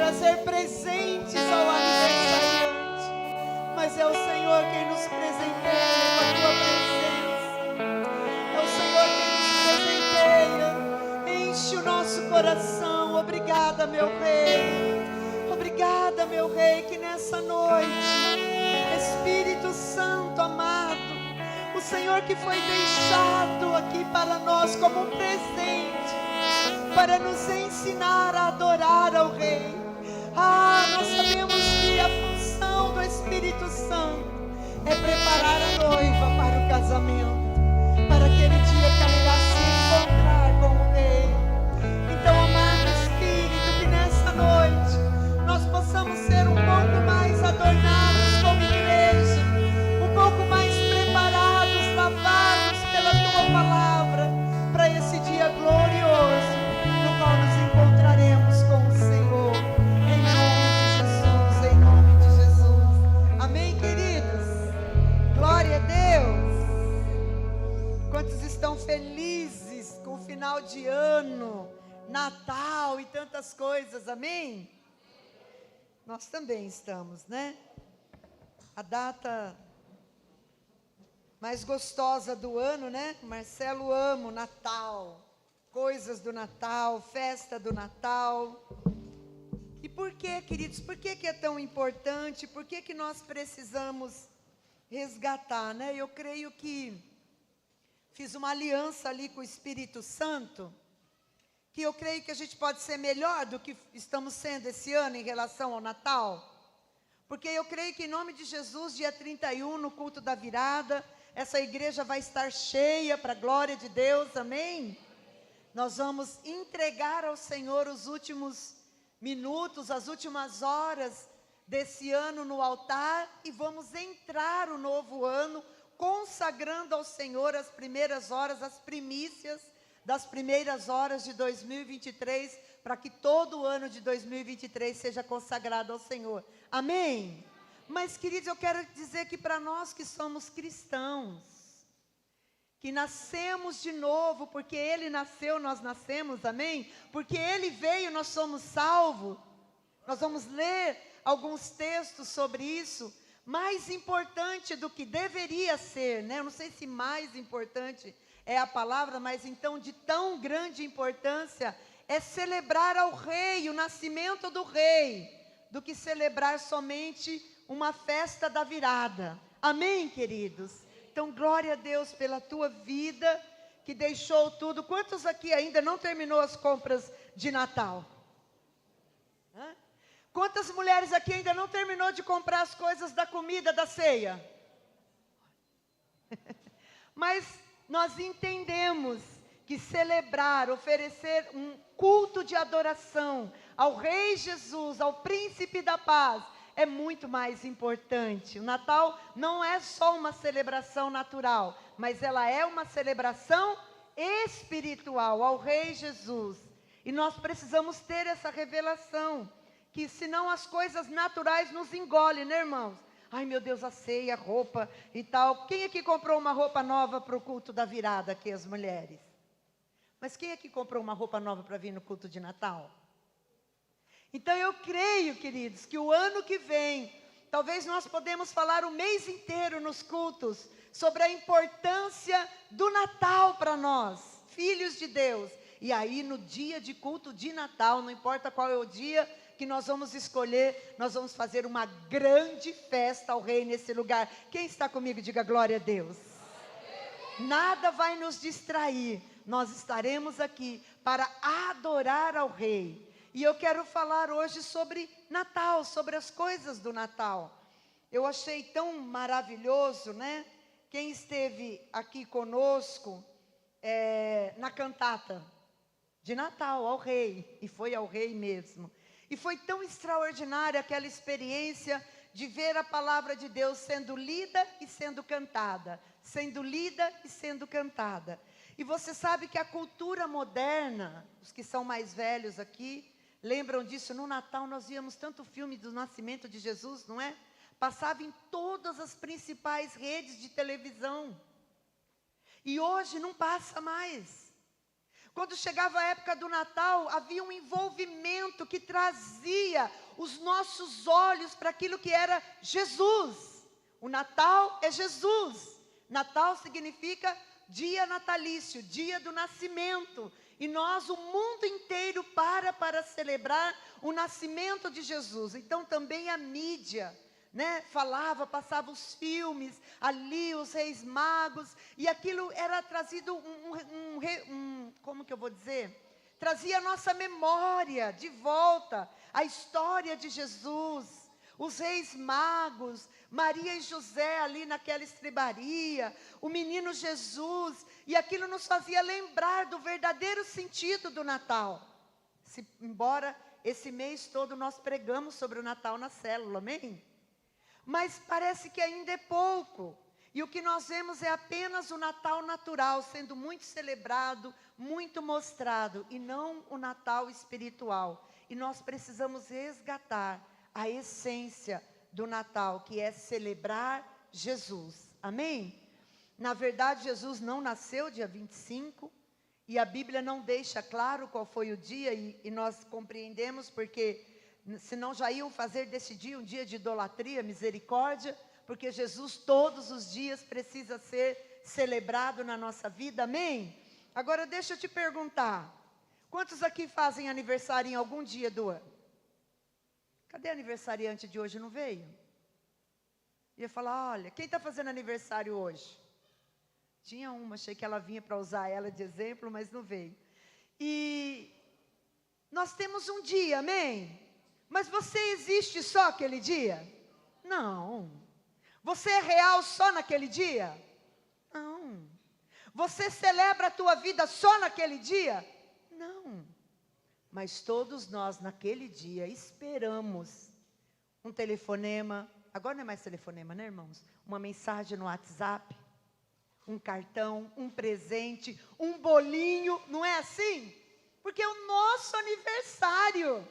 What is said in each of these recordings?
trazer presentes ao aniversariante, mas é o Senhor quem nos presenteia com a tua presença. É o Senhor quem nos presenteia, enche o nosso coração. Obrigada, meu Rei. Obrigada, meu Rei, que nessa noite, Espírito Santo amado, o Senhor que foi deixado aqui para nós como um presente, para nos ensinar a adorar ao Rei. Nós sabemos que a função do Espírito Santo é preparar a noiva para o casamento, para aquele dia que ela irá se encontrar com o Rei. Então, amado Espírito, que nessa noite nós possamos ser um pouco mais adornados como igreja, um pouco mais preparados, lavados pela tua palavra, para esse dia glorioso, no qual nos encontraremos com o Senhor, em nome de Jesus. Amém, queridos? Glória a Deus. Quantos estão felizes com o final de ano, Natal e tantas coisas, amém? Nós também estamos, né? A data mais gostosa do ano, né? Marcelo ama o Natal, coisas do Natal, festa do Natal. E por que, queridos, por que é tão importante? Por que nós precisamos resgatar, né? Eu creio que fiz uma aliança ali com o Espírito Santo, que eu creio que a gente pode ser melhor do que estamos sendo esse ano em relação ao Natal. Porque eu creio que em nome de Jesus, dia 31, no culto da virada, essa igreja vai estar cheia para a glória de Deus, amém? Nós vamos entregar ao Senhor os últimos minutos, as últimas horas desse ano no altar, e vamos entrar o novo ano consagrando ao Senhor as primeiras horas, as primícias das primeiras horas de 2023, para que todo o ano de 2023 seja consagrado ao Senhor. Amém? Mas, queridos, eu quero dizer que para nós que somos cristãos, que nascemos de novo, porque Ele nasceu, nós nascemos, amém? Porque Ele veio, nós somos salvos. Nós vamos ler alguns textos sobre isso. Mais importante do que deveria ser, né? Eu não sei se mais importante é a palavra, mas então de tão grande importância é celebrar ao Rei, o nascimento do Rei, do que celebrar somente uma festa da virada. Amém, queridos? Então, glória a Deus pela tua vida, que deixou tudo. Quantos aqui ainda não terminou as compras de Natal? Quantas mulheres aqui ainda não terminou de comprar as coisas da comida, da ceia? Mas nós entendemos que celebrar, oferecer um culto de adoração ao Rei Jesus, ao Príncipe da Paz, é muito mais importante. O Natal não é só uma celebração natural, mas ela é uma celebração espiritual ao Rei Jesus. E nós precisamos ter essa revelação, que senão as coisas naturais nos engolem, né, irmãos? Ai, meu Deus, a ceia, a roupa e tal. Quem aqui comprou uma roupa nova para o culto da virada aqui, as mulheres? Mas quem aqui comprou uma roupa nova para vir no culto de Natal? Então eu creio, queridos, que o ano que vem, talvez nós podemos falar o mês inteiro nos cultos, sobre a importância do Natal para nós, filhos de Deus. E aí no dia de culto de Natal, não importa qual é o dia que nós vamos escolher, nós vamos fazer uma grande festa ao Rei nesse lugar. Quem está comigo, diga glória a Deus. Nada vai nos distrair, nós estaremos aqui para adorar ao Rei. E eu quero falar hoje sobre Natal, sobre as coisas do Natal. Eu achei tão maravilhoso, né? Quem esteve aqui conosco na cantata de Natal ao Rei, e foi ao Rei mesmo. E foi tão extraordinária aquela experiência de ver a palavra de Deus sendo lida e sendo cantada. Sendo lida e sendo cantada. E você sabe que a cultura moderna, os que são mais velhos aqui, lembram disso? No Natal nós víamos tanto filme do nascimento de Jesus, não é? Passava em todas as principais redes de televisão. E hoje não passa mais. Quando chegava a época do Natal, havia um envolvimento que trazia os nossos olhos para aquilo que era Jesus. O Natal é Jesus. Natal significa dia natalício, dia do nascimento. E nós, o mundo inteiro, para celebrar o nascimento de Jesus. Então também a mídia, né, falava, passava os filmes, ali os reis magos, e aquilo era trazido como que eu vou dizer? Trazia a nossa memória de volta, a história de Jesus, os reis magos, Maria e José ali naquela estrebaria, o menino Jesus, e aquilo nos fazia lembrar do verdadeiro sentido do Natal. Embora esse mês todo nós pregamos sobre o Natal na célula, amém? Mas parece que ainda é pouco. E o que nós vemos é apenas o Natal natural, sendo muito celebrado, muito mostrado, e não o Natal espiritual. E nós precisamos resgatar a essência do Natal, que é celebrar Jesus. Amém? Na verdade, Jesus não nasceu dia 25, e a Bíblia não deixa claro qual foi o dia, e nós compreendemos porque senão já iam fazer desse dia um dia de idolatria, misericórdia, porque Jesus todos os dias precisa ser celebrado na nossa vida, amém? Agora deixa eu te perguntar, quantos aqui fazem aniversário em algum dia do ano? Cadê a aniversariante de hoje? Não veio? Ia falar, olha, quem está fazendo aniversário hoje? Tinha uma, achei que ela vinha para usar ela de exemplo, mas não veio. E nós temos um dia, amém? Mas você existe só aquele dia? Não. Você é real só naquele dia? Não. Você celebra a tua vida só naquele dia? Não. Mas todos nós naquele dia esperamos um telefonema, agora não é mais telefonema, né, irmãos? Uma mensagem no WhatsApp, um cartão, um presente, um bolinho, não é assim? Porque é o nosso aniversário.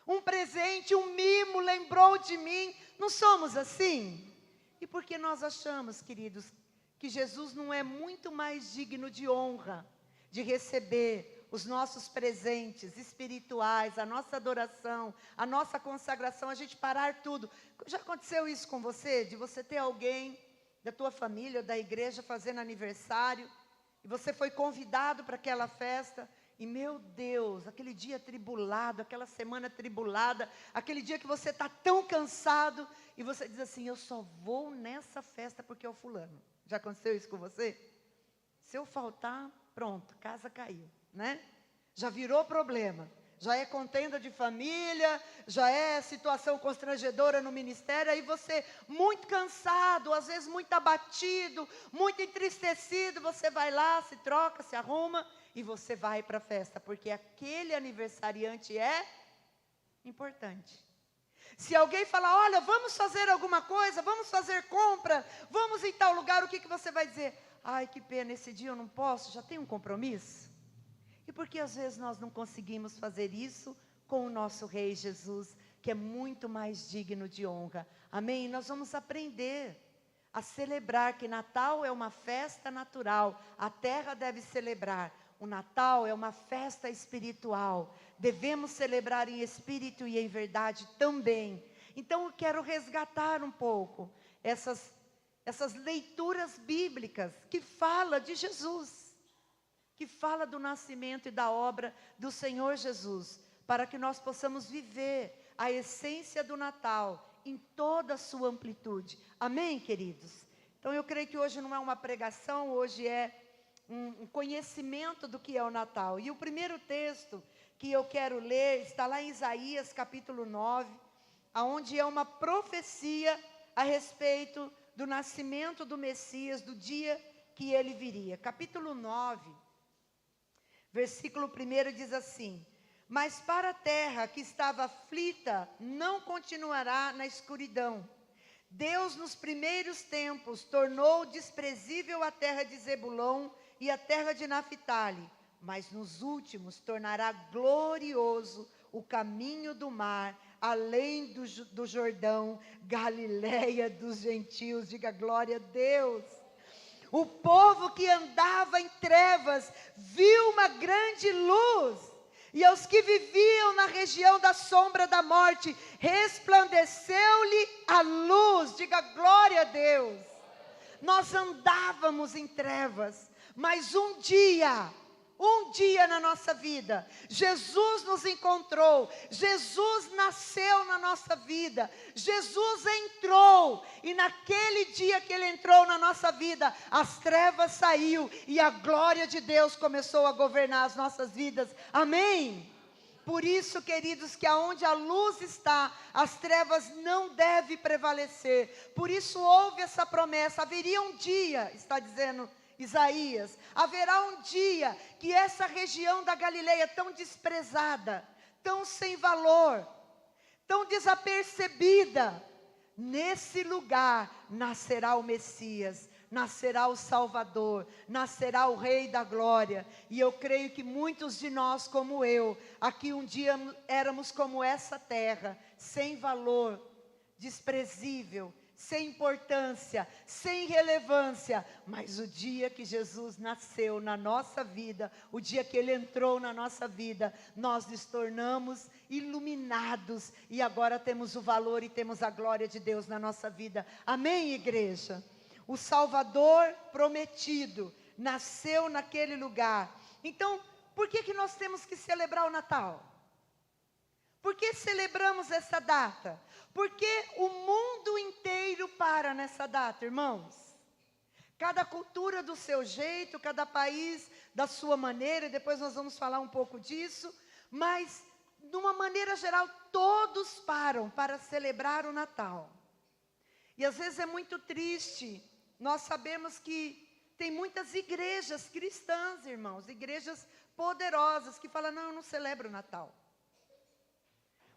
Um presente, um mimo, lembrou de mim. Não somos assim? E por que nós achamos, queridos, que Jesus não é muito mais digno de honra, de receber os nossos presentes espirituais, a nossa adoração, a nossa consagração, a gente parar tudo? Já aconteceu isso com você? De você ter alguém da tua família, da igreja, fazendo aniversário, e você foi convidado para aquela festa, e meu Deus, aquele dia tribulado, aquela semana tribulada, aquele dia que você está tão cansado, e você diz assim, eu só vou nessa festa porque é o fulano. Já aconteceu isso com você? Se eu faltar, pronto, casa caiu, né? Já virou problema, já é contenda de família, já é situação constrangedora no ministério, aí você muito cansado, às vezes muito abatido, muito entristecido, você vai lá, se troca, se arruma, e você vai para a festa, porque aquele aniversariante é importante. Se alguém falar, olha, vamos fazer alguma coisa, vamos fazer compra, vamos em tal lugar, o que você vai dizer? Ai, que pena, esse dia eu não posso, já tenho um compromisso. E por que às vezes nós não conseguimos fazer isso com o nosso Rei Jesus, que é muito mais digno de honra? Amém? Nós vamos aprender a celebrar que Natal é uma festa natural, a terra deve celebrar. O Natal é uma festa espiritual, devemos celebrar em espírito e em verdade também. Então eu quero resgatar um pouco essas leituras bíblicas que falam de Jesus, que fala do nascimento e da obra do Senhor Jesus, para que nós possamos viver a essência do Natal em toda a sua amplitude. Amém, queridos? Então eu creio que hoje não é uma pregação, hoje é um conhecimento do que é o Natal. E o primeiro texto que eu quero ler está lá em Isaías capítulo 9, onde é uma profecia a respeito do nascimento do Messias, do dia que ele viria. Capítulo 9, versículo 1 diz assim: mas para a terra que estava aflita, não continuará na escuridão. Deus nos primeiros tempos tornou desprezível a terra de Zebulon e a terra de Naphtali, mas nos últimos tornará glorioso o caminho do mar, além do Jordão, Galileia dos gentios. Diga glória a Deus. O povo que andava em trevas viu uma grande luz. E aos que viviam na região da sombra da morte, resplandeceu-lhe a luz. Diga glória a Deus. Nós andávamos em trevas, mas um dia na nossa vida, Jesus nos encontrou, Jesus nasceu na nossa vida, Jesus entrou, e naquele dia que Ele entrou na nossa vida, as trevas saíram, e a glória de Deus começou a governar as nossas vidas, amém? Por isso, queridos, que aonde a luz está, as trevas não devem prevalecer. Por isso houve essa promessa, haveria um dia, está dizendo Isaías, haverá um dia que essa região da Galileia tão desprezada, tão sem valor, tão desapercebida, nesse lugar nascerá o Messias, nascerá o Salvador, nascerá o Rei da Glória. E eu creio que muitos de nós, como eu, aqui um dia éramos como essa terra, sem valor, desprezível, sem importância, sem relevância, mas o dia que Jesus nasceu na nossa vida, o dia que Ele entrou na nossa vida, nós nos tornamos iluminados, e agora temos o valor e temos a glória de Deus na nossa vida, amém, igreja? O Salvador prometido nasceu naquele lugar. Então, por que nós temos que celebrar o Natal? Por que celebramos essa data? Porque o mundo inteiro para nessa data, irmãos. Cada cultura do seu jeito, cada país da sua maneira, e depois nós vamos falar um pouco disso, mas, de uma maneira geral, todos param para celebrar o Natal. E às vezes é muito triste, nós sabemos que tem muitas igrejas cristãs, irmãos, igrejas poderosas, que falam, não, eu não celebro o Natal.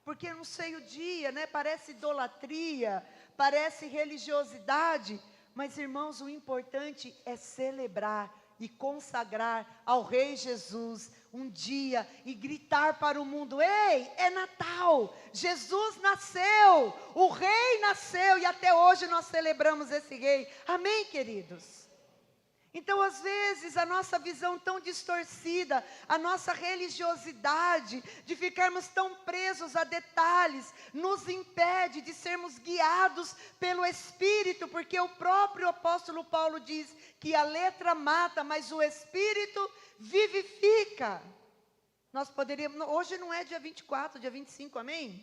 Porque eu não sei o dia, né? Parece idolatria, parece religiosidade. Mas, irmãos, o importante é celebrar e consagrar ao Rei Jesus um dia e gritar para o mundo, ei, é Natal, Jesus nasceu, o Rei nasceu, e até hoje nós celebramos esse Rei, amém, queridos? Então, às vezes, a nossa visão tão distorcida, a nossa religiosidade, de ficarmos tão presos a detalhes, nos impede de sermos guiados pelo Espírito, porque o próprio apóstolo Paulo diz que a letra mata, mas o Espírito vivifica. Nós poderíamos, hoje não é dia 24, dia 25, amém?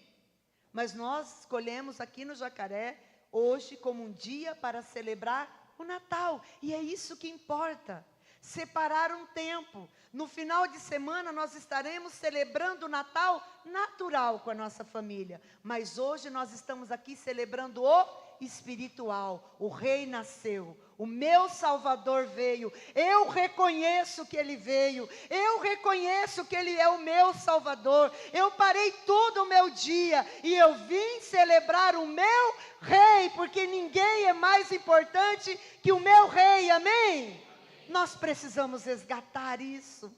Mas nós escolhemos aqui no Jacaré, hoje como um dia para celebrar o Natal, e é isso que importa, separar um tempo. No final de semana nós estaremos celebrando o Natal natural com a nossa família, mas hoje nós estamos aqui celebrando o espiritual. O Rei nasceu, o meu Salvador veio, eu reconheço que Ele veio, eu reconheço que Ele é o meu Salvador, eu parei todo o meu dia, e eu vim celebrar o meu Rei, porque ninguém é mais importante que o meu Rei, amém? Nós precisamos resgatar isso,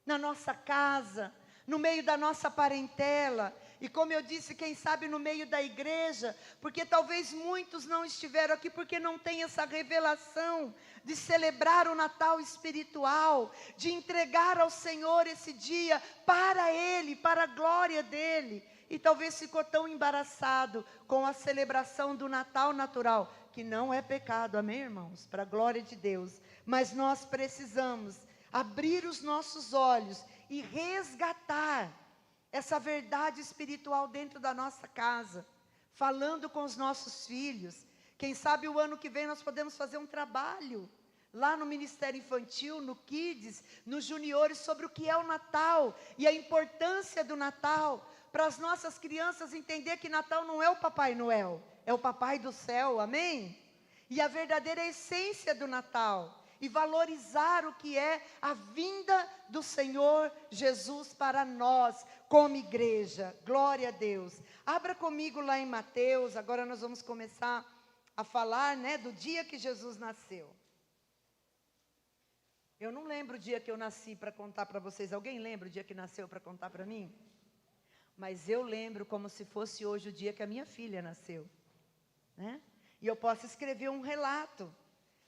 na nossa casa, no meio da nossa parentela, e como eu disse, quem sabe no meio da igreja, porque talvez muitos não estiveram aqui, porque não tem essa revelação, de celebrar o Natal espiritual, de entregar ao Senhor esse dia, para Ele, para a glória dEle, e talvez ficou tão embaraçado, com a celebração do Natal natural, que não é pecado, amém, irmãos? Para a glória de Deus, mas nós precisamos abrir os nossos olhos, e resgatar essa verdade espiritual dentro da nossa casa, falando com os nossos filhos. Quem sabe o ano que vem nós podemos fazer um trabalho, lá no Ministério Infantil, no Kids, nos Juniores, sobre o que é o Natal, e a importância do Natal, para as nossas crianças entender que Natal não é o Papai Noel, é o Papai do Céu, amém? E a verdadeira essência do Natal, e valorizar o que é a vinda do Senhor Jesus para nós, como igreja, glória a Deus. Abra comigo lá em Mateus, agora nós vamos começar a falar, né, do dia que Jesus nasceu. Eu não lembro o dia que eu nasci para contar para vocês, alguém lembra o dia que nasceu para contar para mim? Mas eu lembro como se fosse hoje o dia que a minha filha nasceu, né? E eu posso escrever um relato,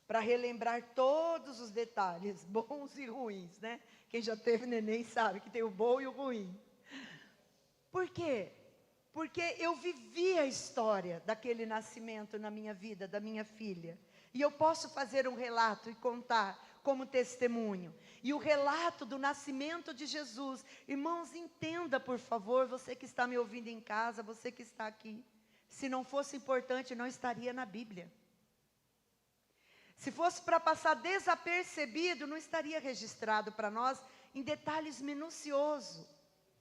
para relembrar todos os detalhes, bons e ruins, né? Quem já teve neném sabe que tem o bom e o ruim. Por quê? Porque eu vivi a história daquele nascimento na minha vida, da minha filha. E eu posso fazer um relato e contar como testemunho. E o relato do nascimento de Jesus. Irmãos, entenda, por favor, você que está me ouvindo em casa, você que está aqui. Se não fosse importante, não estaria na Bíblia. Se fosse para passar desapercebido, não estaria registrado para nós em detalhes minuciosos,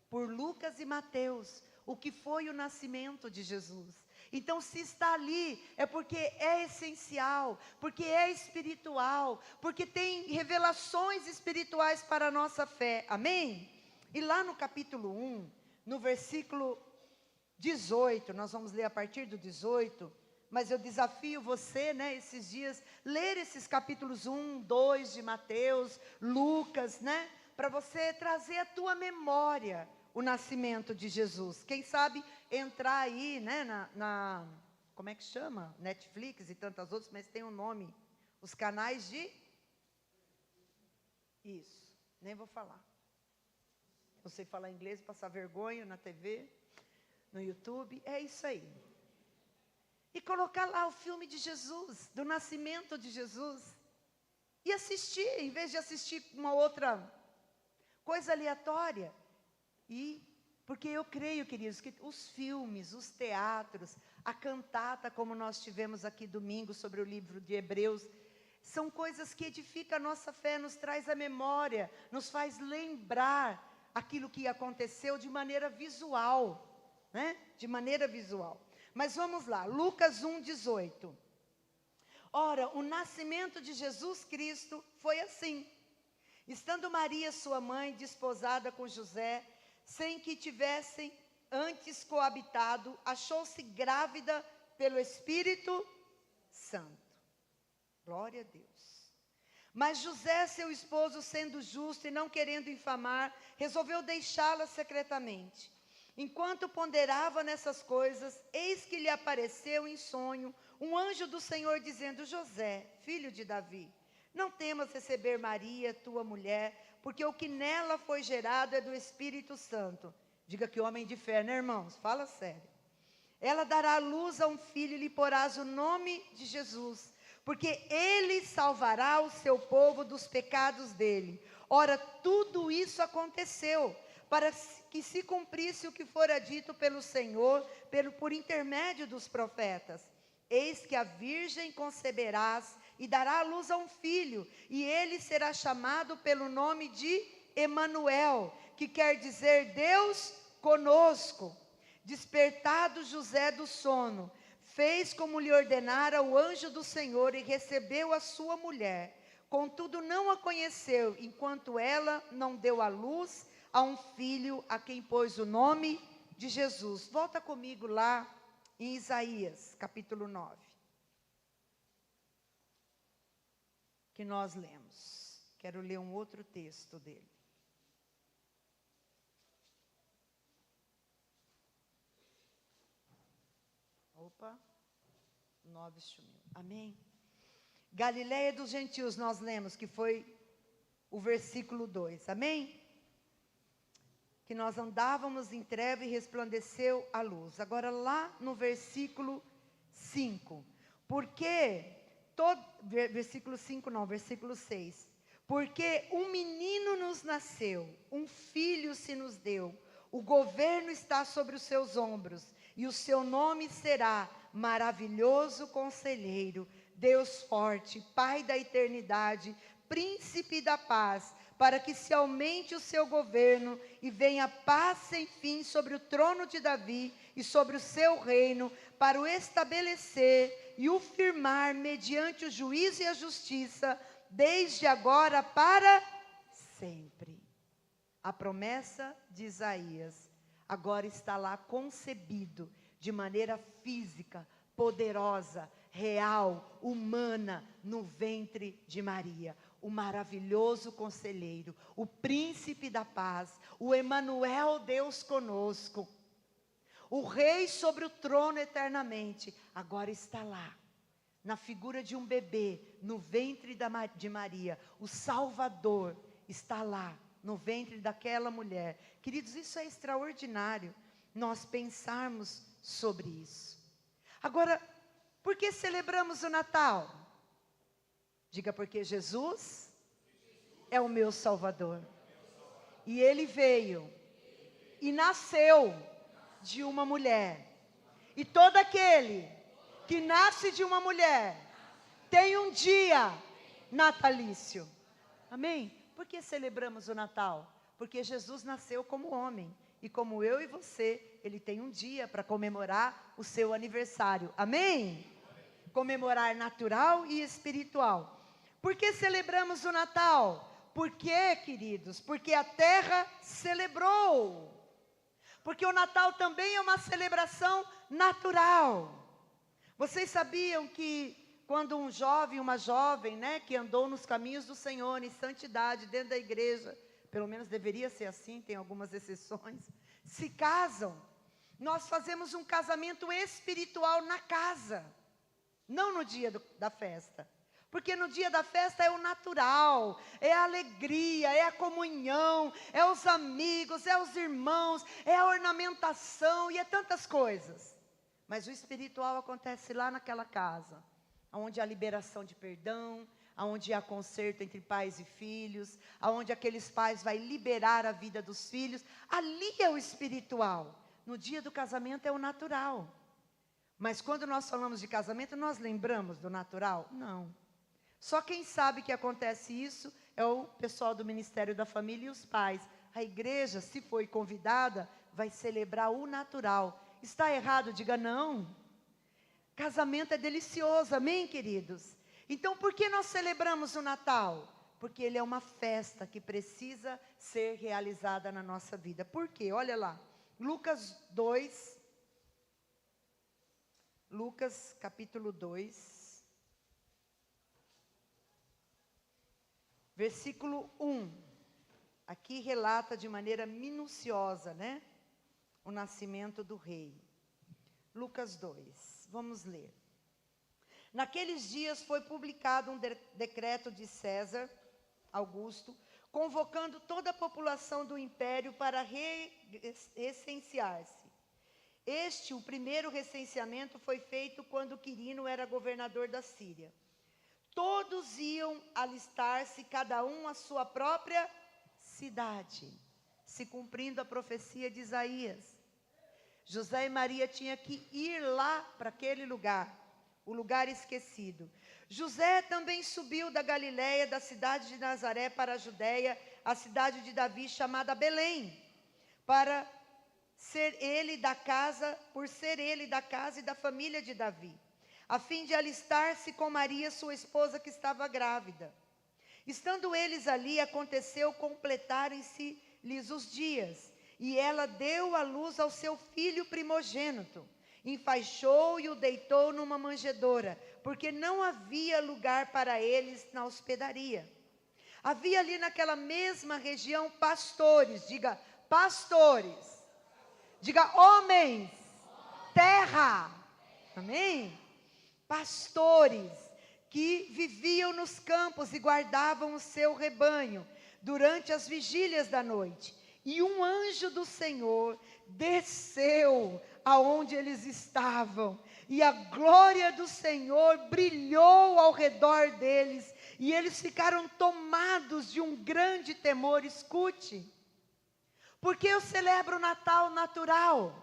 por Lucas e Mateus, o que foi o nascimento de Jesus. Então, se está ali, é porque é essencial, porque é espiritual, porque tem revelações espirituais para a nossa fé, amém? E lá no capítulo 1, no versículo 18, nós vamos ler a partir do 18, mas eu desafio você, né, esses dias, ler esses capítulos 1, 2 de Mateus, Lucas, né, para você trazer à tua memória o nascimento de Jesus. Quem sabe entrar aí, né, como é que chama? Netflix e tantas outras, mas tem um nome. Os canais de... Isso, nem vou falar. Eu sei falar inglês, passar vergonha na TV, no YouTube, é isso aí. E colocar lá o filme de Jesus, do nascimento de Jesus. E assistir, em vez de assistir uma outra coisa aleatória. Porque eu creio, queridos, que os filmes, os teatros, a cantata, como nós tivemos aqui domingo sobre o livro de Hebreus, são coisas que edificam a nossa fé, nos traz a memória, nos faz lembrar aquilo que aconteceu de maneira visual, né? De maneira visual. Mas vamos lá, Lucas 1:18. Ora, o nascimento de Jesus Cristo foi assim. Estando Maria, sua mãe, desposada com José, sem que tivessem antes coabitado, achou-se grávida pelo Espírito Santo. Glória a Deus. Mas José, seu esposo, sendo justo e não querendo infamar, resolveu deixá-la secretamente. Enquanto ponderava nessas coisas, eis que lhe apareceu em sonho um anjo do Senhor, dizendo: José, filho de Davi, não temas receber Maria, tua mulher, porque o que nela foi gerado é do Espírito Santo. Diga que homem de fé, né, irmãos? Fala sério. Ela dará à luz a um filho e lhe porás o nome de Jesus, porque ele salvará o seu povo dos pecados dele. Ora, tudo isso aconteceu para que se cumprisse o que fora dito pelo Senhor, por intermédio dos profetas. Eis que a virgem conceberás e dará à luz a um filho, e ele será chamado pelo nome de Emanuel, que quer dizer Deus conosco. Despertado José do sono, fez como lhe ordenara o anjo do Senhor e recebeu a sua mulher. Contudo, não a conheceu, enquanto ela não deu à luz a um filho, a quem pôs o nome de Jesus. Volta comigo lá em Isaías, capítulo 9. Que nós lemos. Quero ler um outro texto dele. Opa, 9 sumiu. Amém? Galileia dos gentios, nós lemos, que foi o versículo 2. Amém? Que nós andávamos em treva e resplandeceu a luz. Agora lá no versículo 5. Versículo 5 não, versículo 6. Porque um menino nos nasceu, um filho se nos deu, o governo está sobre os seus ombros, e o seu nome será Maravilhoso Conselheiro, Deus Forte, Pai da Eternidade, Príncipe da Paz, para que se aumente o seu governo e venha paz sem fim sobre o trono de Davi e sobre o seu reino, para o estabelecer e o firmar mediante o juízo e a justiça, desde agora para sempre. A promessa de Isaías agora está lá concebido de maneira física, poderosa, real, humana, no ventre de Maria. O maravilhoso conselheiro, o príncipe da paz, o Emanuel, Deus conosco, o rei sobre o trono eternamente, agora está lá, na figura de um bebê, no ventre de Maria. O Salvador está lá, no ventre daquela mulher. Queridos, isso é extraordinário, nós pensarmos sobre isso. Agora, por que celebramos o Natal? Diga, porque Jesus é o meu Salvador. E Ele veio e nasceu de uma mulher. E todo aquele que nasce de uma mulher tem um dia natalício. Amém? Por que celebramos o Natal? Porque Jesus nasceu como homem. E como eu e você, Ele tem um dia para comemorar o seu aniversário. Amém? Comemorar natural e espiritual. Por que celebramos o Natal? Por quê, queridos? Porque a terra celebrou. Porque o Natal também é uma celebração natural. Vocês sabiam que quando um jovem, uma jovem, que andou nos caminhos do Senhor, em santidade, dentro da igreja, pelo menos deveria ser assim, tem algumas exceções, se casam, nós fazemos um casamento espiritual na casa, não no dia da festa. Porque no dia da festa é o natural, é a alegria, é a comunhão, é os amigos, é os irmãos, é a ornamentação e é tantas coisas. Mas o espiritual acontece lá naquela casa, onde há liberação de perdão, onde há conserto entre pais e filhos, onde aqueles pais vão liberar a vida dos filhos. Ali é o espiritual. No dia do casamento é o natural. Mas quando nós falamos de casamento, nós lembramos do natural? Não. Só quem sabe que acontece isso é o pessoal do Ministério da Família e os pais. A igreja, se foi convidada, vai celebrar o natural. Está errado? Diga não. Casamento é delicioso, amém, queridos? Então, por que nós celebramos o Natal? Porque ele é uma festa que precisa ser realizada na nossa vida. Por quê? Olha lá, Lucas capítulo 2, versículo 1. Aqui relata de maneira minuciosa, o nascimento do rei. Lucas 2, vamos ler. Naqueles dias foi publicado um decreto de César Augusto, convocando toda a população do império para recensear-se. O primeiro recenseamento foi feito quando Quirino era governador da Síria. Todos iam alistar-se, cada um à sua própria cidade, se cumprindo a profecia de Isaías. José e Maria tinham que ir lá para aquele lugar, o lugar esquecido. José também subiu da Galiléia, da cidade de Nazaré para a Judéia, a cidade de Davi, chamada Belém, por ser ele da casa e da família de Davi, a fim de alistar-se com Maria, sua esposa, que estava grávida. Estando eles ali, aconteceu completarem-se-lhes os dias, e ela deu à luz ao seu filho primogênito, enfaixou e o deitou numa manjedoura, porque não havia lugar para eles na hospedaria. Havia ali naquela mesma região pastores, diga pastores, diga homens, terra, amém? Pastores que viviam nos campos e guardavam o seu rebanho durante as vigílias da noite. E um anjo do Senhor desceu aonde eles estavam, e a glória do Senhor brilhou ao redor deles, e eles ficaram tomados de um grande temor. Escute, porque eu celebro o Natal natural,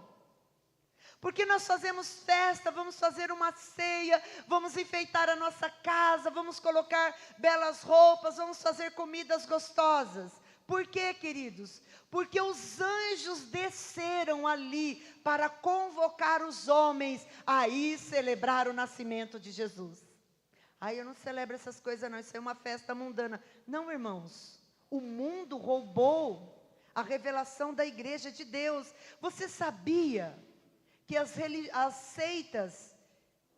porque nós fazemos festa, vamos fazer uma ceia, vamos enfeitar a nossa casa, vamos colocar belas roupas, vamos fazer comidas gostosas. Por quê, queridos? Porque os anjos desceram ali para convocar os homens a ir celebrar o nascimento de Jesus. Eu não celebro essas coisas não, isso é uma festa mundana. Não, irmãos, o mundo roubou a revelação da igreja de Deus. Você sabia que as seitas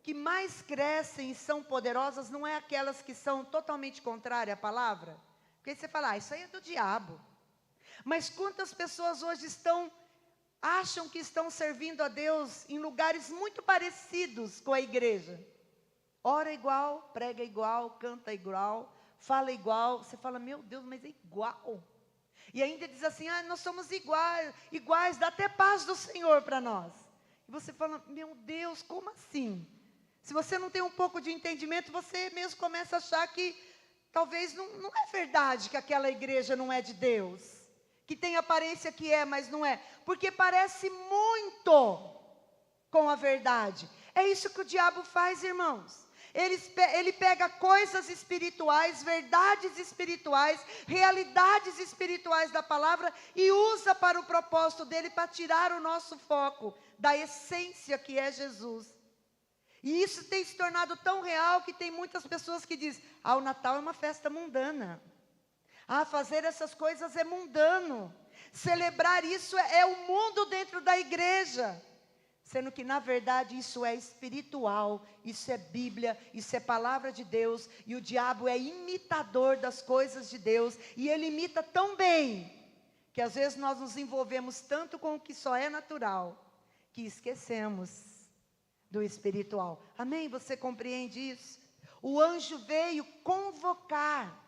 que mais crescem e são poderosas não é aquelas que são totalmente contrárias à palavra? Porque você fala, isso aí é do diabo. Mas quantas pessoas hoje acham que estão servindo a Deus em lugares muito parecidos com a igreja? ora igual, prega igual, canta igual, fala igual. Você fala, meu Deus, mas é igual. E ainda diz assim, nós somos iguais, dá até paz do Senhor para nós. E você fala, meu Deus, como assim? Se você não tem um pouco de entendimento, você mesmo começa a achar que talvez não é verdade que aquela igreja não é de Deus. Que tem aparência que é, mas não é. Porque parece muito com a verdade. É isso que o diabo faz, irmãos. Ele pega coisas espirituais, verdades espirituais, realidades espirituais da palavra e usa para o propósito dele, para tirar o nosso foco da essência que é Jesus. E isso tem se tornado tão real que tem muitas pessoas que dizem, o Natal é uma festa mundana. Fazer essas coisas é mundano. Celebrar isso é o mundo dentro da igreja. Sendo que, na verdade, isso é espiritual, isso é Bíblia, isso é palavra de Deus. E o diabo é imitador das coisas de Deus. E ele imita tão bem, que às vezes nós nos envolvemos tanto com o que só é natural, que esquecemos do espiritual. Amém? Você compreende isso? O anjo veio convocar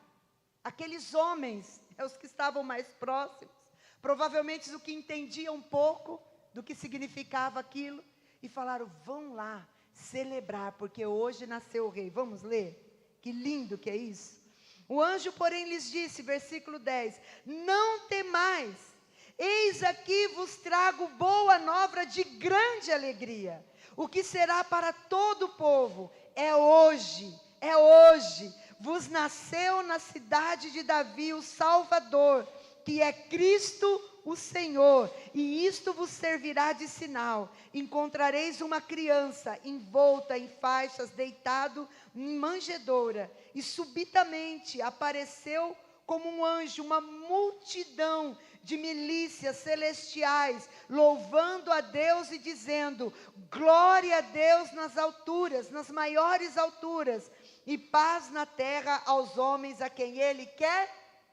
aqueles homens, os que estavam mais próximos, provavelmente os que entendiam um pouco do que significava aquilo, e falaram, vão lá celebrar, porque hoje nasceu o rei. Vamos ler? Que lindo que é isso. O anjo, porém, lhes disse, versículo 10, não temais, eis aqui vos trago boa nova de grande alegria, o que será para todo o povo. É hoje, vos nasceu na cidade de Davi o Salvador, que é Cristo o Senhor, e isto vos servirá de sinal: encontrareis uma criança envolta em faixas, deitado em manjedoura. E subitamente apareceu como um anjo uma multidão de milícias celestiais, louvando a Deus e dizendo, glória a Deus nas alturas, nas maiores alturas, e paz na terra aos homens a quem Ele quer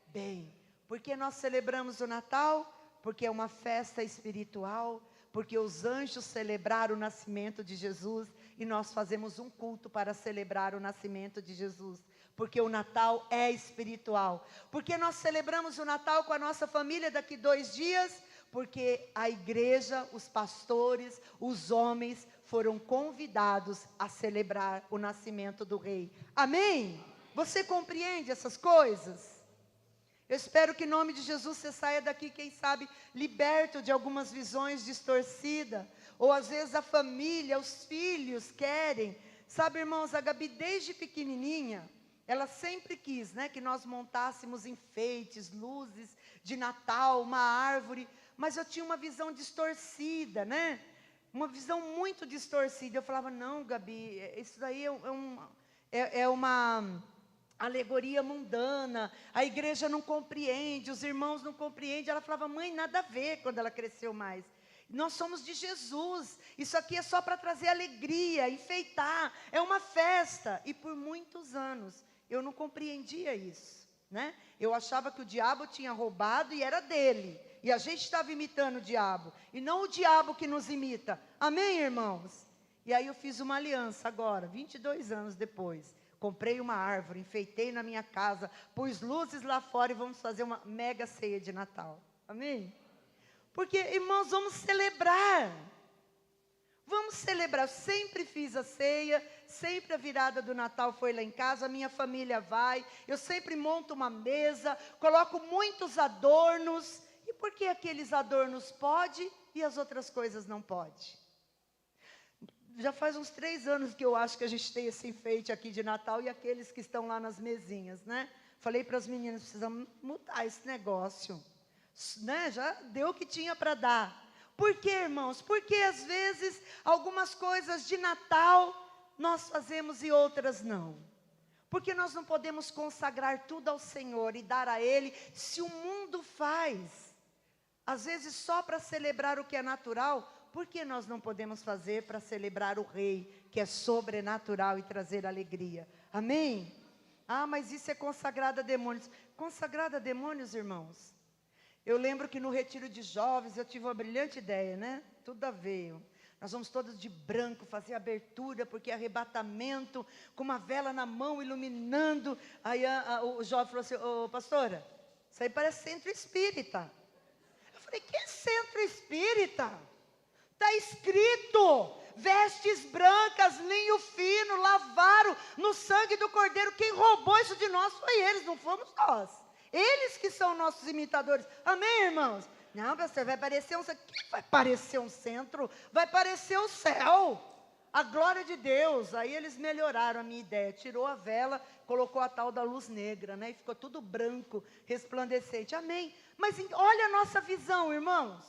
bem. Por que nós celebramos o Natal? Porque é uma festa espiritual, porque os anjos celebraram o nascimento de Jesus, e nós fazemos um culto para celebrar o nascimento de Jesus, porque o Natal é espiritual. Porque nós celebramos o Natal com a nossa família daqui 2 dias, porque a igreja, os pastores, os homens foram convidados a celebrar o nascimento do rei. Amém? Você compreende essas coisas? Eu espero que em nome de Jesus você saia daqui, quem sabe, liberto de algumas visões distorcidas. Ou às vezes a família, os filhos querem. Sabe, irmãos, a Gabi desde pequenininha, ela sempre quis, que nós montássemos enfeites, luzes de Natal, uma árvore. Mas eu tinha uma visão distorcida, uma visão muito distorcida. Eu falava, não, Gabi, isso daí é uma alegoria mundana, a igreja não compreende, os irmãos não compreendem. Ela falava, mãe, nada a ver, quando ela cresceu mais. Nós somos de Jesus, isso aqui é só para trazer alegria, enfeitar, é uma festa. E por muitos anos, eu não compreendia isso, Eu achava que o diabo tinha roubado e era dele, e a gente estava imitando o diabo, e não o diabo que nos imita. Amém, irmãos? E aí eu fiz uma aliança agora, 22 anos depois. Comprei uma árvore, enfeitei na minha casa, pus luzes lá fora e vamos fazer uma mega ceia de Natal. Amém? Porque, irmãos, vamos celebrar. Vamos celebrar. Eu sempre fiz a ceia, sempre a virada do Natal foi lá em casa, a minha família vai. Eu sempre monto uma mesa, coloco muitos adornos. E por que aqueles adornos pode e as outras coisas não pode? Já faz uns 3 anos que eu acho que a gente tem esse enfeite aqui de Natal e aqueles que estão lá nas mesinhas, Falei para as meninas, precisamos mudar esse negócio, Já deu o que tinha para dar. Por quê, irmãos? Porque às vezes algumas coisas de Natal nós fazemos e outras não. Porque nós não podemos consagrar tudo ao Senhor e dar a Ele, se o mundo faz, às vezes só para celebrar o que é natural. Por que nós não podemos fazer para celebrar o Rei, que é sobrenatural e trazer alegria? Amém? Mas isso é consagrado a demônios. Consagrado a demônios, irmãos? Eu lembro que no retiro de jovens eu tive uma brilhante ideia, Tudo a ver. Nós vamos todos de branco fazer abertura, porque é arrebatamento, com uma vela na mão, iluminando. Aí o jovem falou assim: ô pastora, isso aí parece centro espírita. Eu falei: que centro espírita? Está escrito: vestes brancas, linho fino, lavaram no sangue do Cordeiro. Quem roubou isso de nós foi eles, não fomos nós. Eles que são nossos imitadores. Amém, irmãos? Não, pastor, vai parecer um centro. Que vai parecer um centro? Vai parecer o céu, a glória de Deus. Aí eles melhoraram a minha ideia. Tirou a vela, colocou a tal da luz negra, né? E ficou tudo branco, resplandecente. Amém? Mas olha a nossa visão, irmãos.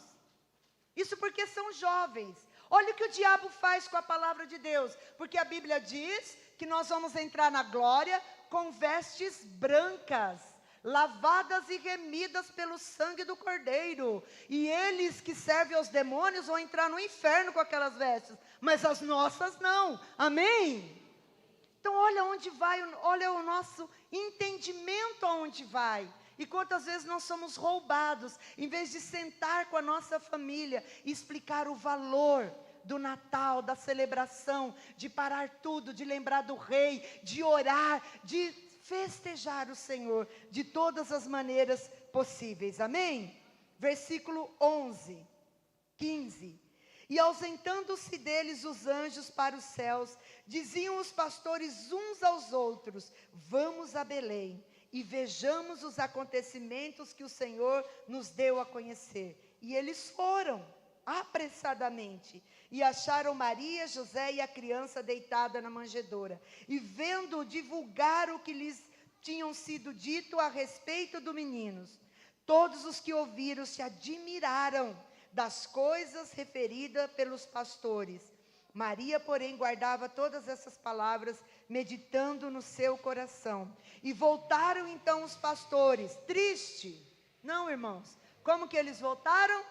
Isso porque são jovens. Olha o que o diabo faz com a palavra de Deus. Porque a Bíblia diz que nós vamos entrar na glória com vestes brancas, lavadas e remidas pelo sangue do Cordeiro. E eles que servem aos demônios vão entrar no inferno com aquelas vestes, mas as nossas não. Amém? Então olha onde vai, olha o nosso entendimento aonde vai. E quantas vezes nós somos roubados, em vez de sentar com a nossa família e explicar o valor do Natal, da celebração, de parar tudo, de lembrar do Rei, de orar, de festejar o Senhor de todas as maneiras possíveis. Amém? Versículo 11, 15. E ausentando-se deles os anjos para os céus, diziam os pastores uns aos outros: vamos a Belém e vejamos os acontecimentos que o Senhor nos deu a conhecer. E eles foram apressadamente e acharam Maria, José e a criança deitada na manjedoura, e vendo divulgar o que lhes tinham sido dito a respeito do menino. Todos os que ouviram se admiraram das coisas referidas pelos pastores. Maria, porém, guardava todas essas palavras, meditando no seu coração. E voltaram então os pastores, triste. Não, irmãos, como que eles voltaram?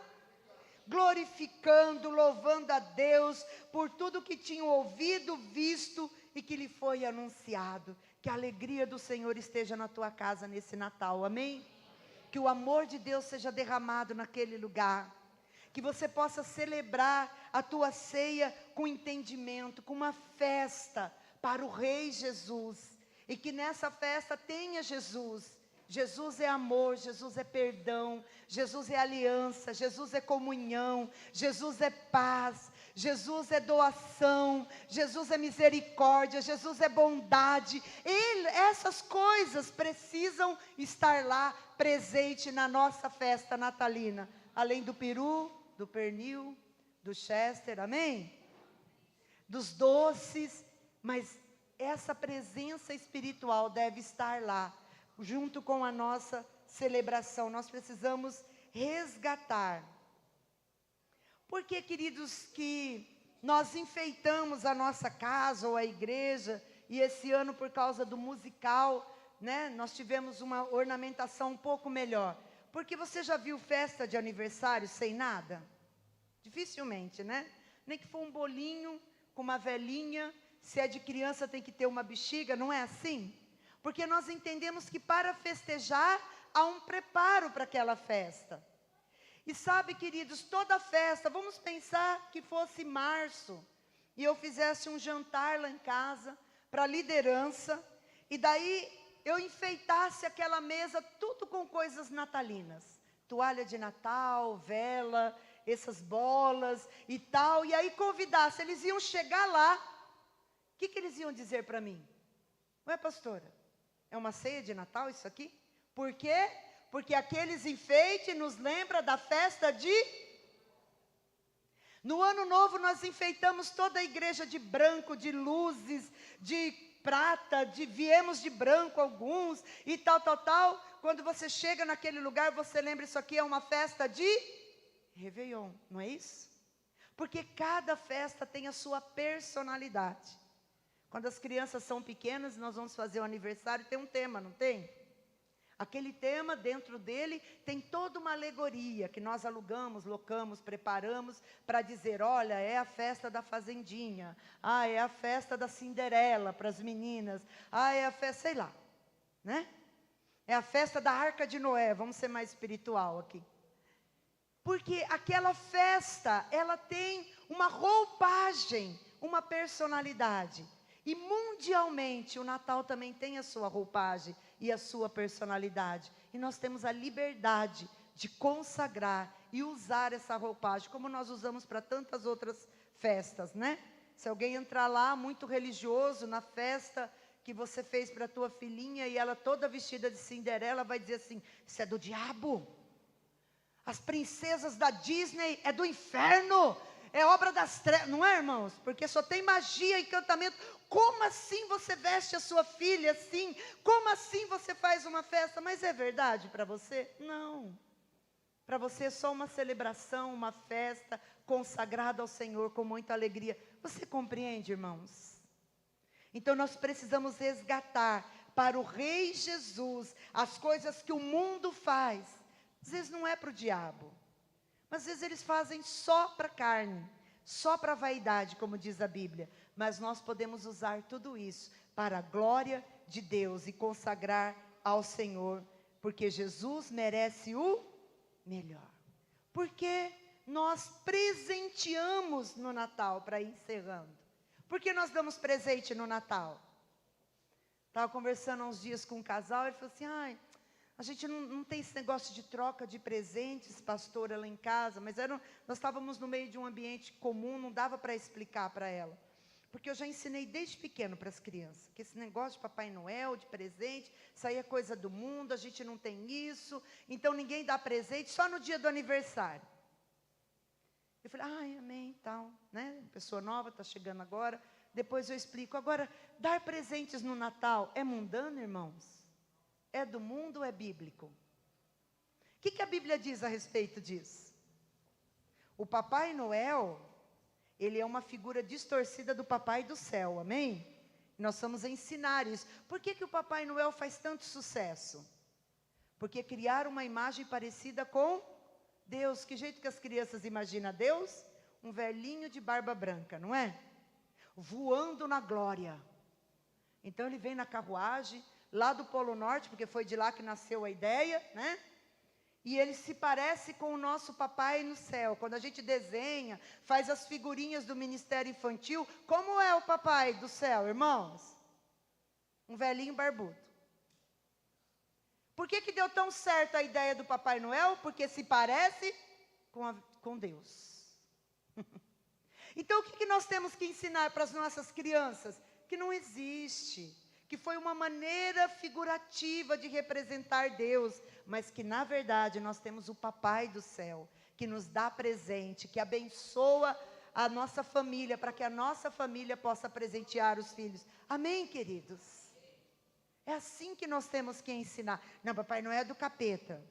Glorificando, louvando a Deus por tudo que tinham ouvido, visto e que lhe foi anunciado. Que a alegria do Senhor esteja na tua casa nesse Natal, amém? Que o amor de Deus seja derramado naquele lugar. Que você possa celebrar a tua ceia com entendimento, com uma festa para o Rei Jesus. E que nessa festa tenha Jesus. Jesus é amor, Jesus é perdão, Jesus é aliança, Jesus é comunhão, Jesus é paz, Jesus é doação, Jesus é misericórdia, Jesus é bondade. Essas coisas precisam estar lá presente na nossa festa natalina. Além do peru, do pernil, do chester, amém? Dos doces, mas essa presença espiritual deve estar lá, junto com a nossa celebração. Nós precisamos resgatar. Porque, queridos, que nós enfeitamos a nossa casa ou a igreja, e esse ano, por causa do musical, né, nós tivemos uma ornamentação um pouco melhor. Porque você já viu festa de aniversário sem nada? Dificilmente, né? Nem que for um bolinho com uma velhinha, se é de criança tem que ter uma bexiga, não é assim? Porque nós entendemos que para festejar, há um preparo para aquela festa. E sabe, queridos, toda festa, vamos pensar que fosse março, e eu fizesse um jantar lá em casa, para a liderança, e daí eu enfeitasse aquela mesa, tudo com coisas natalinas. Toalha de Natal, vela, essas bolas e tal, e aí convidasse, eles iam chegar lá, o que eles iam dizer para mim? Ué, pastora, é uma ceia de Natal isso aqui? Por quê? Porque aqueles enfeites nos lembra da festa de... No ano novo nós enfeitamos toda a igreja de branco, de luzes, de prata, viemos de branco alguns, e tal. Quando você chega naquele lugar, você lembra, isso aqui é uma festa de Réveillon, não é isso? Porque cada festa tem a sua personalidade. Quando as crianças são pequenas, nós vamos fazer o aniversário, tem um tema, não tem? Aquele tema, dentro dele, tem toda uma alegoria, que nós alugamos, locamos, preparamos, para dizer, olha, é a festa da fazendinha, é a festa da Cinderela, para as meninas, é a festa, sei lá, né? É a festa da Arca de Noé, vamos ser mais espiritual aqui. Porque aquela festa, ela tem uma roupagem, uma personalidade. E mundialmente o Natal também tem a sua roupagem e a sua personalidade. E nós temos a liberdade de consagrar e usar essa roupagem, como nós usamos para tantas outras festas, né? Se alguém entrar lá muito religioso na festa que você fez para a tua filhinha e ela toda vestida de Cinderela, vai dizer assim: isso é do diabo. As princesas da Disney é do inferno, é obra das trevas, não é, irmãos? Porque só tem magia, encantamento. Como assim você veste a sua filha assim? Como assim você faz uma festa? Mas é verdade para você? Não. Para você é só uma celebração, uma festa consagrada ao Senhor com muita alegria. Você compreende, irmãos? Então nós precisamos resgatar para o Rei Jesus as coisas que o mundo faz. Às vezes não é para o diabo, mas às vezes eles fazem só para a carne, só para a vaidade, como diz a Bíblia. Mas nós podemos usar tudo isso para a glória de Deus e consagrar ao Senhor, porque Jesus merece o melhor. Porque nós presenteamos no Natal, para ir encerrando. Por que nós damos presente no Natal? Estava conversando há uns dias com um casal, ele falou assim: a gente não tem esse negócio de troca de presentes, pastora, lá em casa, mas nós estávamos no meio de um ambiente comum, não dava para explicar para ela. Porque eu já ensinei desde pequeno para as crianças, que esse negócio de Papai Noel, de presente, isso aí é coisa do mundo, a gente não tem isso, então ninguém dá presente, só no dia do aniversário. Eu falei: amém, tal, né? Pessoa nova, está chegando agora, depois eu explico. Agora, dar presentes no Natal é mundano, irmãos? É do mundo ou é bíblico? O que a Bíblia diz a respeito disso? O Papai Noel, ele é uma figura distorcida do Papai do Céu, amém? Nós vamos ensinar isso. Por que o Papai Noel faz tanto sucesso? Porque criaram uma imagem parecida com Deus. Que jeito que as crianças imaginam Deus? Um velhinho de barba branca, não é? Voando na glória. Então ele vem na carruagem, lá do Polo Norte, porque foi de lá que nasceu a ideia, né? E ele se parece com o nosso papai no céu. Quando a gente desenha, faz as figurinhas do Ministério Infantil, como é o papai do céu, irmãos? Um velhinho barbudo. Por que deu tão certo a ideia do Papai Noel? Porque se parece com Deus. Então o que nós temos que ensinar para as nossas crianças? Que não existe, que foi uma maneira figurativa de representar Deus, mas que na verdade nós temos o Papai do Céu, que nos dá presente, que abençoa a nossa família, para que a nossa família possa presentear os filhos. Amém, queridos? É assim que nós temos que ensinar. Não, Papai Noel é do capeta.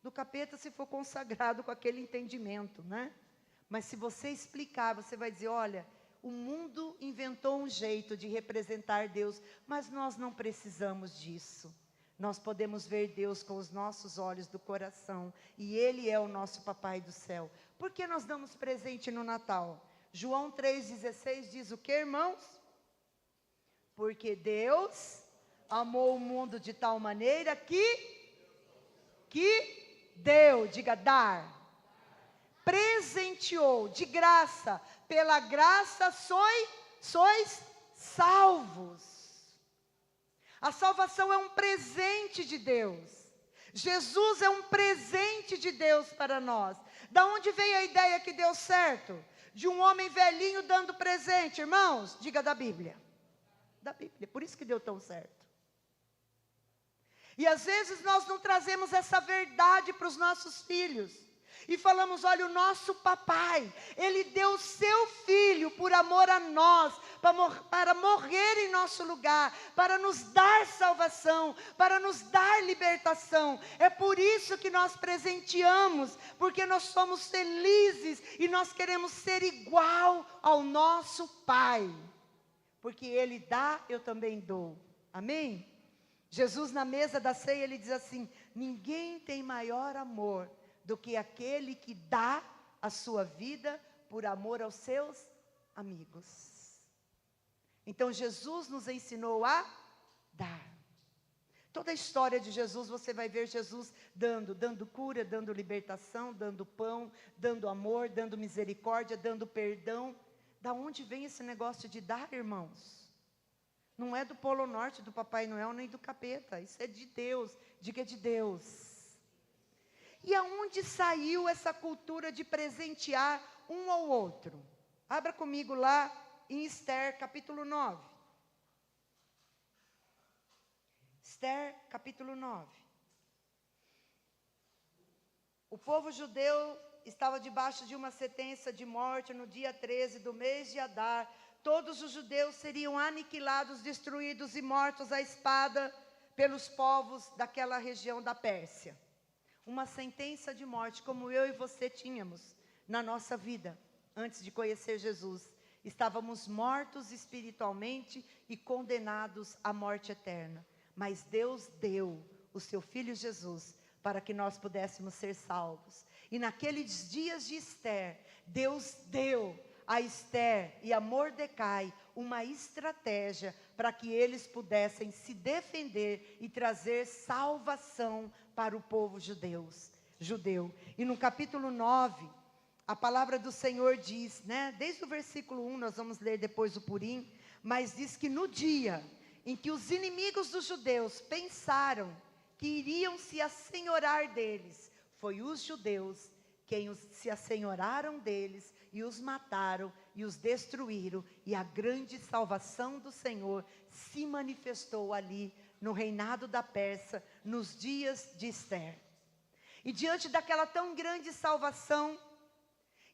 Do capeta se for consagrado com aquele entendimento, né? Mas se você explicar, você vai dizer: olha, o mundo inventou um jeito de representar Deus, mas nós não precisamos disso. Nós podemos ver Deus com os nossos olhos do coração, e Ele é o nosso Papai do Céu. Por que nós damos presente no Natal? João 3,16 diz o que, irmãos? Porque Deus amou o mundo de tal maneira que deu, diga dar, presenteou de graça, pela graça sois salvos. A salvação é um presente de Deus. Jesus é um presente de Deus para nós. Da onde veio a ideia que deu certo? De um homem velhinho dando presente, irmãos? Diga, da Bíblia. Da Bíblia, por isso que deu tão certo. E às vezes nós não trazemos essa verdade para os nossos filhos. E falamos: olha, o nosso papai, ele deu o seu filho por amor a nós, para morrer em nosso lugar, para nos dar salvação, para nos dar libertação. É por isso que nós presenteamos, porque nós somos felizes e nós queremos ser igual ao nosso pai. Porque ele dá, eu também dou. Amém? Jesus, na mesa da ceia, ele diz assim: ninguém tem maior amor do que aquele que dá a sua vida por amor aos seus amigos. Então Jesus nos ensinou a dar. Toda a história de Jesus, você vai ver Jesus dando cura, dando libertação, dando pão, dando amor, dando misericórdia, dando perdão. Da onde vem esse negócio de dar, irmãos? Não é do Polo Norte, do Papai Noel, nem do capeta. Isso é de Deus. Diga de Deus. E aonde saiu essa cultura de presentear um ao outro? Abra comigo lá em Esther, capítulo 9. Esther, capítulo 9. O povo judeu estava debaixo de uma sentença de morte no dia 13 do mês de Adar. Todos os judeus seriam aniquilados, destruídos e mortos à espada pelos povos daquela região da Pérsia. Uma sentença de morte, como eu e você tínhamos na nossa vida, antes de conhecer Jesus. Estávamos mortos espiritualmente e condenados à morte eterna. Mas Deus deu o seu Filho Jesus para que nós pudéssemos ser salvos. E naqueles dias de Esther, Deus deu a Esther e a Mordecai uma estratégia para que eles pudessem se defender e trazer salvação para o povo judeu. E no capítulo 9, a palavra do Senhor diz, né? Desde o versículo 1, nós vamos ler depois o Purim, mas diz que no dia em que os inimigos dos judeus pensaram que iriam se assenhorar deles, foi os judeus quem se assenhoraram deles e os mataram e os destruíram, e a grande salvação do Senhor se manifestou ali no reinado da Pérsia, nos dias de Esther. E diante daquela tão grande salvação,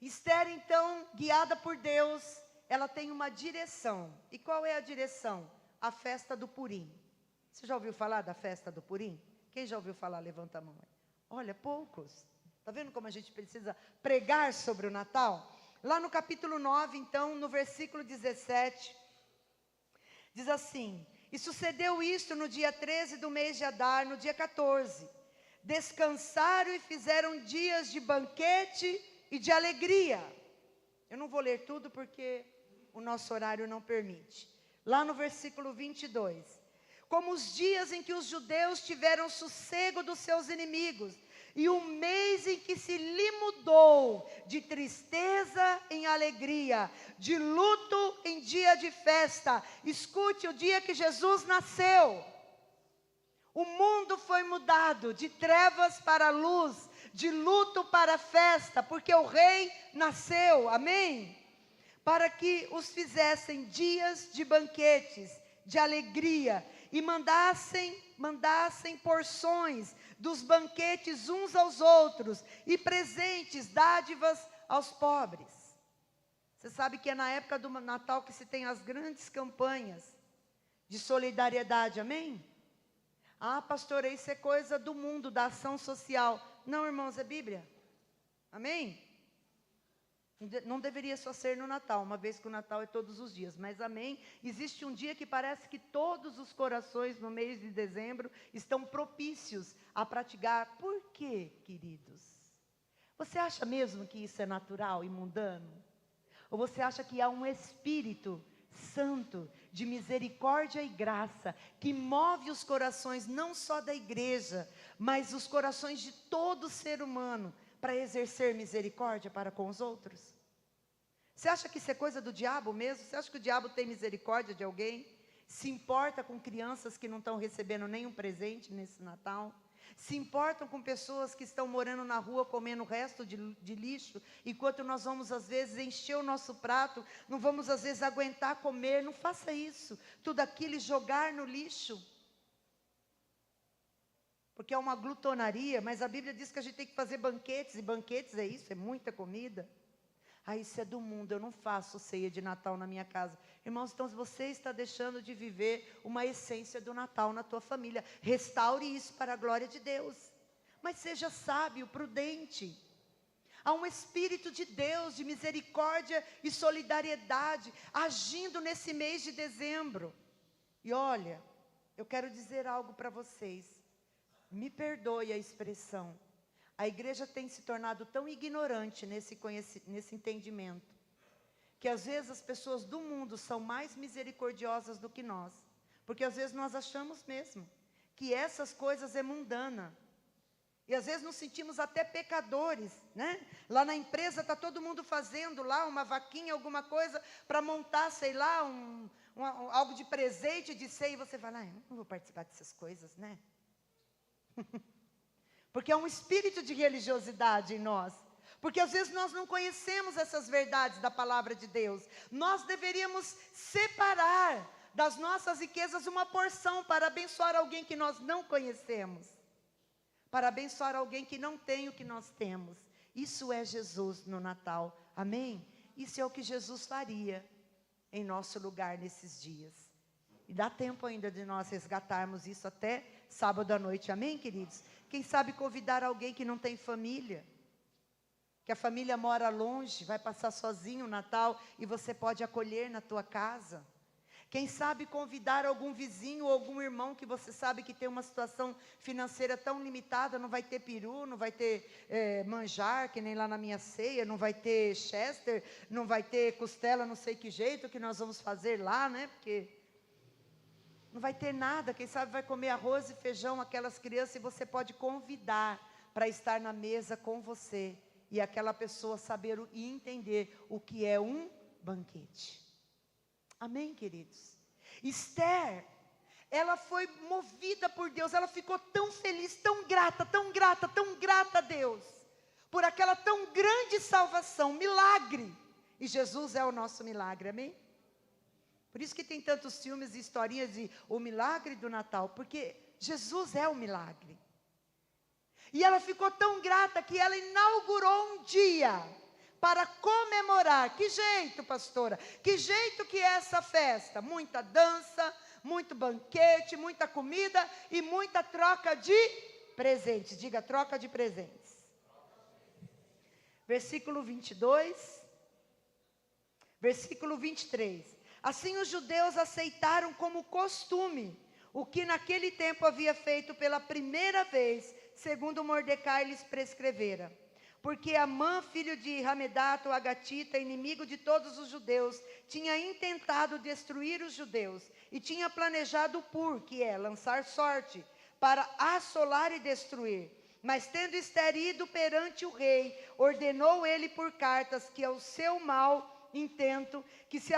Esther então, guiada por Deus, ela tem uma direção. E qual é a direção? A festa do Purim. Você já ouviu falar da festa do Purim? Quem já ouviu falar? Levanta a mão. Olha, poucos. Está vendo como a gente precisa pregar sobre o Natal? Lá no capítulo 9, então, no versículo 17, diz assim: e sucedeu isto no dia 13 do mês de Adar, no dia 14. Descansaram e fizeram dias de banquete e de alegria. Eu não vou ler tudo porque o nosso horário não permite. Lá no versículo 22. Como os dias em que os judeus tiveram sossego dos seus inimigos, e o mês em que se lhe mudou de tristeza em alegria, de luto em dia de festa. Escute, o dia que Jesus nasceu, o mundo foi mudado de trevas para a luz, de luto para a festa, porque o rei nasceu, amém? Para que os fizessem dias de banquetes, de alegria, e mandassem porções dos banquetes uns aos outros, e presentes, dádivas aos pobres. Você sabe que é na época do Natal que se tem as grandes campanhas de solidariedade, amém? Ah, pastora, isso é coisa do mundo, da ação social. Não, irmãos, é Bíblia, amém? Não deveria só ser no Natal, uma vez que o Natal é todos os dias, mas amém, existe um dia que parece que todos os corações no mês de dezembro estão propícios a praticar. Por quê, queridos? Você acha mesmo que isso é natural e mundano? Ou você acha que há um Espírito Santo de misericórdia e graça que move os corações não só da igreja, mas os corações de todo ser humano, para exercer misericórdia para com os outros? Você acha que isso é coisa do diabo mesmo? Você acha que o diabo tem misericórdia de alguém? Se importa com crianças que não estão recebendo nenhum presente nesse Natal? Se importam com pessoas que estão morando na rua comendo o resto de lixo, enquanto nós vamos às vezes encher o nosso prato, não vamos às vezes aguentar comer? Não faça isso, tudo aquilo e jogar no lixo, porque é uma glutonaria. Mas a Bíblia diz que a gente tem que fazer banquetes, e banquetes é isso, é muita comida. Ah, isso é do mundo, eu não faço ceia de Natal na minha casa. Irmãos, então você está deixando de viver uma essência do Natal na tua família. Restaure isso para a glória de Deus. Mas seja sábio, prudente. Há um Espírito de Deus, de misericórdia e solidariedade, agindo nesse mês de dezembro. E olha, eu quero dizer algo para vocês. Me perdoe a expressão. A igreja tem se tornado tão ignorante nesse entendimento, que às vezes as pessoas do mundo são mais misericordiosas do que nós. Porque às vezes nós achamos mesmo que essas coisas é mundana. E às vezes nos sentimos até pecadores, né? Lá na empresa está todo mundo fazendo lá uma vaquinha, alguma coisa, para montar, sei lá, algo de presente, de ceia, e você fala, eu não vou participar dessas coisas, né? Porque é um espírito de religiosidade em nós. Porque às vezes nós não conhecemos essas verdades da palavra de Deus. Nós deveríamos separar das nossas riquezas uma porção para abençoar alguém que nós não conhecemos. Para abençoar alguém que não tem o que nós temos. Isso é Jesus no Natal. Amém? Isso é o que Jesus faria em nosso lugar nesses dias. E dá tempo ainda de nós resgatarmos isso até sábado à noite. Amém, queridos? Quem sabe convidar alguém que não tem família. Que a família mora longe, vai passar sozinho o Natal e você pode acolher na tua casa. Quem sabe convidar algum vizinho ou algum irmão que você sabe que tem uma situação financeira tão limitada, não vai ter peru, não vai ter manjar, que nem lá na minha ceia, não vai ter chester, não vai ter costela, não sei que jeito que nós vamos fazer lá, né? Porque não vai ter nada, quem sabe vai comer arroz e feijão, aquelas crianças, e você pode convidar para estar na mesa com você, e aquela pessoa saber e entender o que é um banquete. Amém, queridos? Esther, ela foi movida por Deus, ela ficou tão feliz, tão grata, tão grata, tão grata a Deus, por aquela tão grande salvação, milagre. E Jesus é o nosso milagre, amém? Por isso que tem tantos filmes e historinhas de o milagre do Natal, porque Jesus é o milagre. E ela ficou tão grata que ela inaugurou um dia para comemorar. Que jeito, pastora? Que jeito que é essa festa? Muita dança, muito banquete, muita comida e muita troca de presentes. Diga, troca de presentes. Versículo 22, versículo 23. Assim os judeus aceitaram como costume o que naquele tempo havia feito pela primeira vez, segundo Mordecai lhes prescrevera. Porque Amã, filho de Hamedato, Agatita, inimigo de todos os judeus, tinha intentado destruir os judeus, e tinha planejado o pur, que é lançar sorte, para assolar e destruir. Mas tendo Ester ido perante o rei, ordenou ele por cartas que ao seu mau intento, que se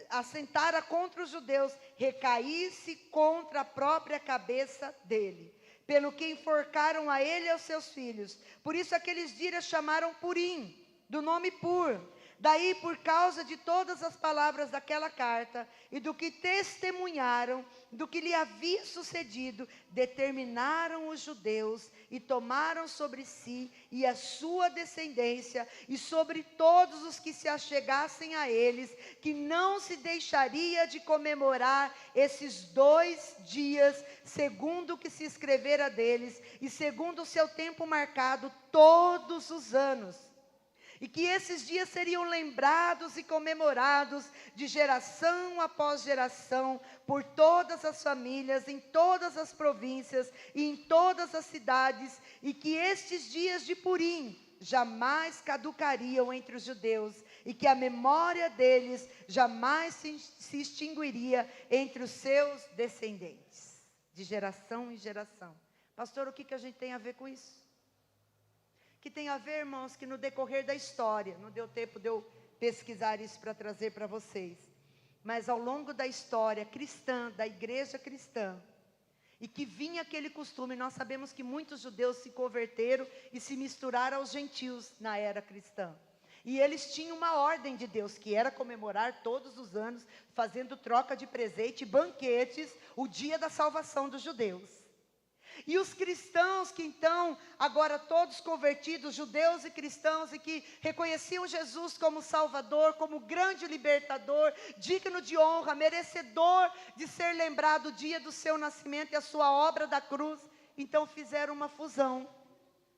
assentara contra os judeus, recaísse contra a própria cabeça dele. Pelo que enforcaram a ele e aos seus filhos. Por isso aqueles dias chamaram Purim, do nome Pur. Daí, por causa de todas as palavras daquela carta, e do que testemunharam, do que lhe havia sucedido, determinaram os judeus, e tomaram sobre si, e a sua descendência, e sobre todos os que se achegassem a eles, que não se deixaria de comemorar esses 2 dias, segundo o que se escrevera deles, e segundo o seu tempo marcado, todos os anos. E que esses dias seriam lembrados e comemorados de geração após geração, por todas as famílias, em todas as províncias e em todas as cidades, e que estes dias de Purim jamais caducariam entre os judeus, e que a memória deles jamais se extinguiria entre os seus descendentes, de geração em geração. Pastor, o que a gente tem a ver com isso? Que tem a ver, irmãos, que no decorrer da história, não deu tempo de eu pesquisar isso para trazer para vocês, mas ao longo da história cristã, da igreja cristã, e que vinha aquele costume, nós sabemos que muitos judeus se converteram e se misturaram aos gentios na era cristã. E eles tinham uma ordem de Deus, que era comemorar todos os anos, fazendo troca de presente, banquetes, o dia da salvação dos judeus. E os cristãos que então, agora todos convertidos, judeus e cristãos, e que reconheciam Jesus como Salvador, como grande libertador, digno de honra, merecedor de ser lembrado o dia do seu nascimento e a sua obra da cruz, então fizeram uma fusão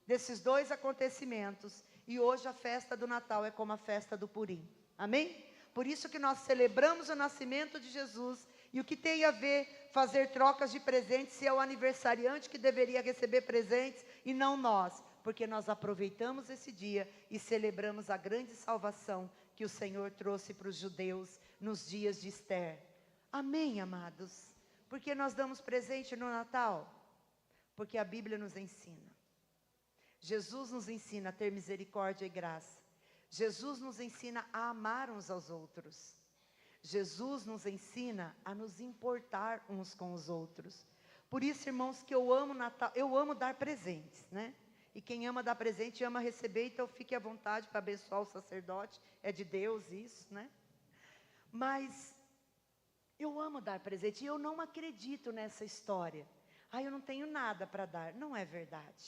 desses 2 acontecimentos. E hoje a festa do Natal é como a festa do Purim. Amém? Por isso que nós celebramos o nascimento de Jesus. E o que tem a ver fazer trocas de presentes, se é o aniversariante que deveria receber presentes e não nós? Porque nós aproveitamos esse dia e celebramos a grande salvação que o Senhor trouxe para os judeus nos dias de Esther. Amém, amados? Porque nós damos presente no Natal? Porque a Bíblia nos ensina. Jesus nos ensina a ter misericórdia e graça. Jesus nos ensina a amar uns aos outros. Jesus nos ensina a nos importar uns com os outros. Por isso, irmãos, que eu amo Natal, eu amo dar presentes, né? E quem ama dar presente, ama receber, então fique à vontade para abençoar o sacerdote. É de Deus isso, né? Mas eu amo dar presente e eu não acredito nessa história. Eu não tenho nada para dar. Não é verdade.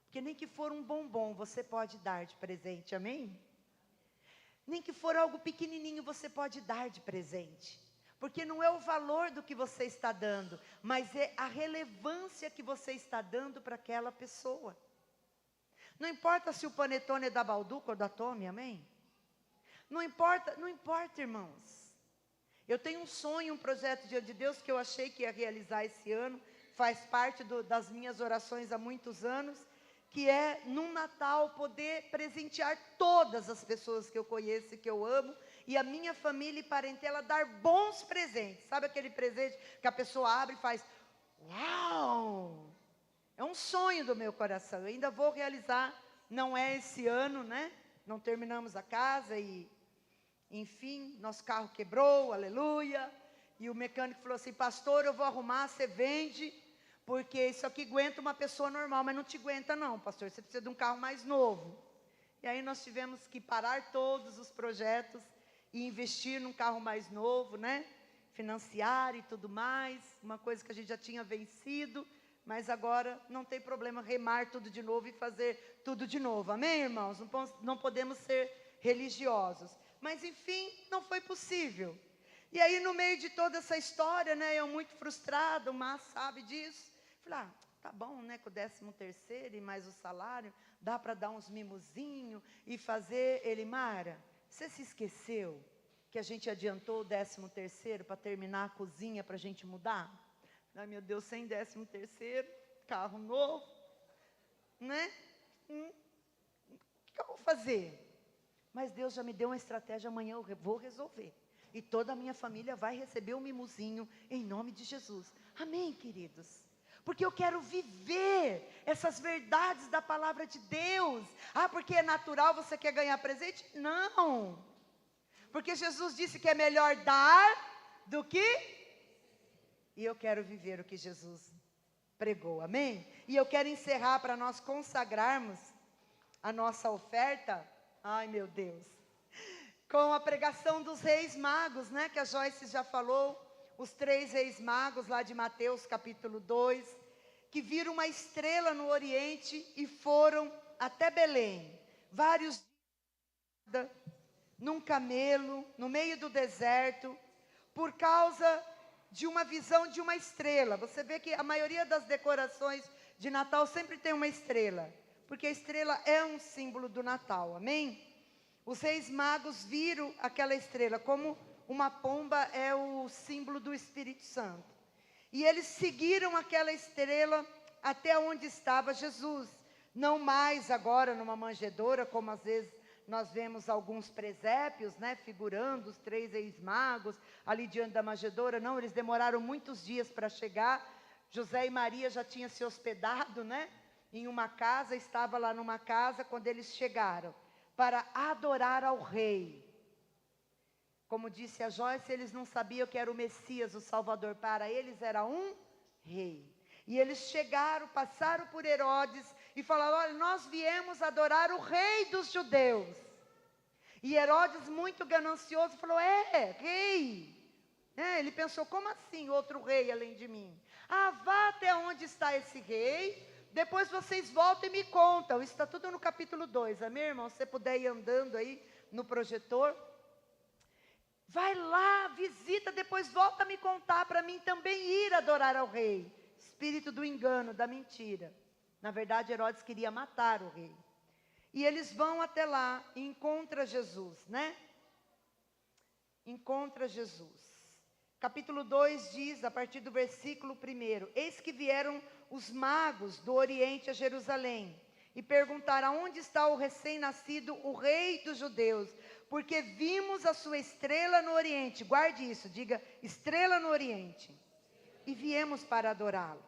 Porque nem que for um bombom, você pode dar de presente, amém? Nem que for algo pequenininho, você pode dar de presente. Porque não é o valor do que você está dando, mas é a relevância que você está dando para aquela pessoa. Não importa se o panetone é da Balduco ou da Tommy, amém? Não importa, irmãos. Eu tenho um sonho, um projeto diante de Deus que eu achei que ia realizar esse ano, faz parte das minhas orações há muitos anos, que é, num Natal, poder presentear todas as pessoas que eu conheço e que eu amo, e a minha família e parentela dar bons presentes. Sabe aquele presente que a pessoa abre e faz, uau! É um sonho do meu coração, eu ainda vou realizar, não é esse ano, né? Não terminamos a casa e, enfim, nosso carro quebrou, aleluia. E o mecânico falou assim, pastor, eu vou arrumar, você vende, porque isso aqui aguenta uma pessoa normal, mas não te aguenta não, pastor, você precisa de um carro mais novo. E aí nós tivemos que parar todos os projetos e investir num carro mais novo, né? Financiar e tudo mais, uma coisa que a gente já tinha vencido, mas agora não tem problema remar tudo de novo e fazer tudo de novo, amém, irmãos? Não podemos ser religiosos, mas enfim, não foi possível. E aí no meio de toda essa história, né, eu muito frustrado, o Márcio sabe disso, falei, tá bom, né, com o 13º e mais o salário, dá para dar uns mimosinhos e fazer, Elimara, você se esqueceu que a gente adiantou o 13º para terminar a cozinha para a gente mudar? Ai meu Deus, sem 13º, carro novo, né? O que eu vou fazer? Mas Deus já me deu uma estratégia, amanhã eu vou resolver. E toda a minha família vai receber um mimosinho em nome de Jesus. Amém, queridos? Porque eu quero viver essas verdades da palavra de Deus. Porque é natural, você quer ganhar presente? Não. Porque Jesus disse que é melhor dar do que... E eu quero viver o que Jesus pregou, amém? E eu quero encerrar para nós consagrarmos a nossa oferta. Ai meu Deus. Com a pregação dos reis magos, né? Que a Joyce já falou. Os 3 reis magos lá de Mateus capítulo 2. Que viram uma estrela no Oriente e foram até Belém. Vários dias num camelo, no meio do deserto. Por causa de uma visão de uma estrela. Você vê que a maioria das decorações de Natal sempre tem uma estrela. Porque a estrela é um símbolo do Natal, amém? Os reis magos viram aquela estrela, como uma pomba é o símbolo do Espírito Santo. E eles seguiram aquela estrela até onde estava Jesus. Não mais agora numa manjedoura, como às vezes nós vemos alguns presépios, né, figurando os 3 reis magos ali diante da manjedoura. Não, eles demoraram muitos dias para chegar. José e Maria já tinham se hospedado, né, em uma casa, estava lá numa casa quando eles chegaram para adorar ao rei. Como disse a Joyce, eles não sabiam que era o Messias, o Salvador. Para eles era um rei. E eles chegaram, passaram por Herodes e falaram, olha, nós viemos adorar o rei dos judeus. E Herodes, muito ganancioso, falou, rei. Ele pensou, como assim outro rei além de mim? Vá até onde está esse rei, depois vocês voltam e me contam. Isso está tudo no capítulo 2, amém, irmão? Se você puder ir andando aí no projetor. Vai lá, visita, depois volta a me contar para mim também ir adorar ao rei. Espírito do engano, da mentira. Na verdade, Herodes queria matar o rei. E eles vão até lá e encontram Jesus, né? Encontra Jesus. Capítulo 2 diz, a partir do versículo 1, eis que vieram os magos do Oriente a Jerusalém e perguntaram, aonde está o recém-nascido, o rei dos judeus? Porque vimos a sua estrela no Oriente. Guarde isso, diga, estrela no Oriente. E viemos para adorá-lo.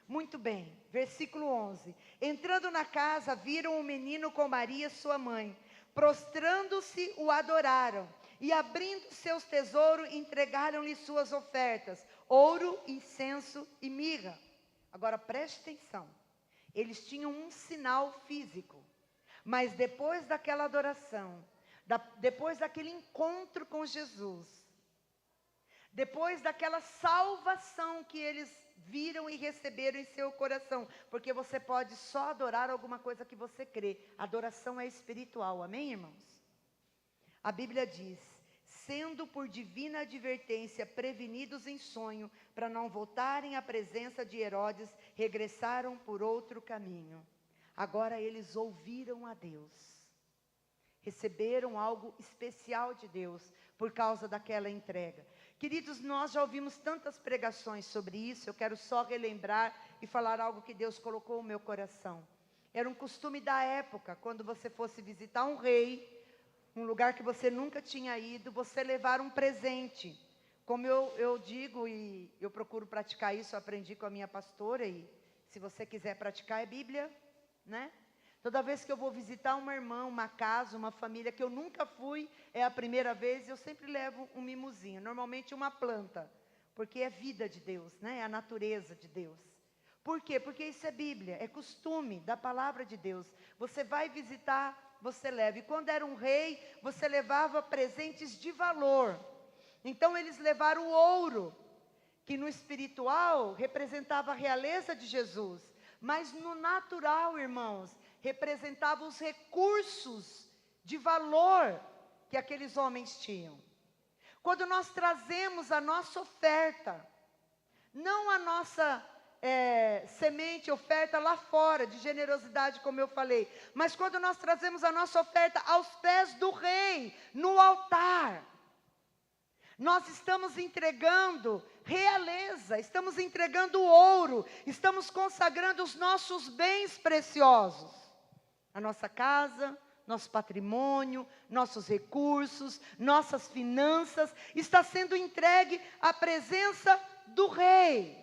Muito bem, versículo 11. Entrando na casa, viram o menino com Maria, sua mãe. Prostrando-se, o adoraram. E abrindo seus tesouros, entregaram-lhe suas ofertas: ouro, incenso e mirra. Agora preste atenção. Eles tinham um sinal físico. Mas depois daquela adoração, depois daquele encontro com Jesus, depois daquela salvação que eles viram e receberam em seu coração, porque você pode só adorar alguma coisa que você crê. Adoração é espiritual, amém, irmãos? A Bíblia diz: sendo por divina advertência prevenidos em sonho, para não voltarem à presença de Herodes, regressaram por outro caminho. Agora eles ouviram a Deus, receberam algo especial de Deus, por causa daquela entrega. Queridos, nós já ouvimos tantas pregações sobre isso, eu quero só relembrar e falar algo que Deus colocou no meu coração. Era um costume da época, quando você fosse visitar um rei, um lugar que você nunca tinha ido, você levar um presente. Como eu digo, e eu procuro praticar isso, eu aprendi com a minha pastora, e se você quiser praticar é Bíblia, né? Toda vez que eu vou visitar uma irmã, uma casa, uma família que eu nunca fui, é a primeira vez, eu sempre levo um mimosinho, normalmente uma planta, porque é vida de Deus, né? É a natureza de Deus. Por quê? Porque isso é Bíblia, é costume da palavra de Deus. Você vai visitar, você leva. E quando era um rei, você levava presentes de valor. Então eles levaram o ouro, que no espiritual representava a realeza de Jesus, mas no natural, irmãos, representava os recursos de valor que aqueles homens tinham. Quando nós trazemos a nossa oferta, não a nossa semente, oferta lá fora, de generosidade, como eu falei, mas quando nós trazemos a nossa oferta aos pés do rei, no altar, nós estamos entregando realeza, estamos entregando ouro, estamos consagrando os nossos bens preciosos, a nossa casa, nosso patrimônio, nossos recursos, nossas finanças, está sendo entregue à presença do rei,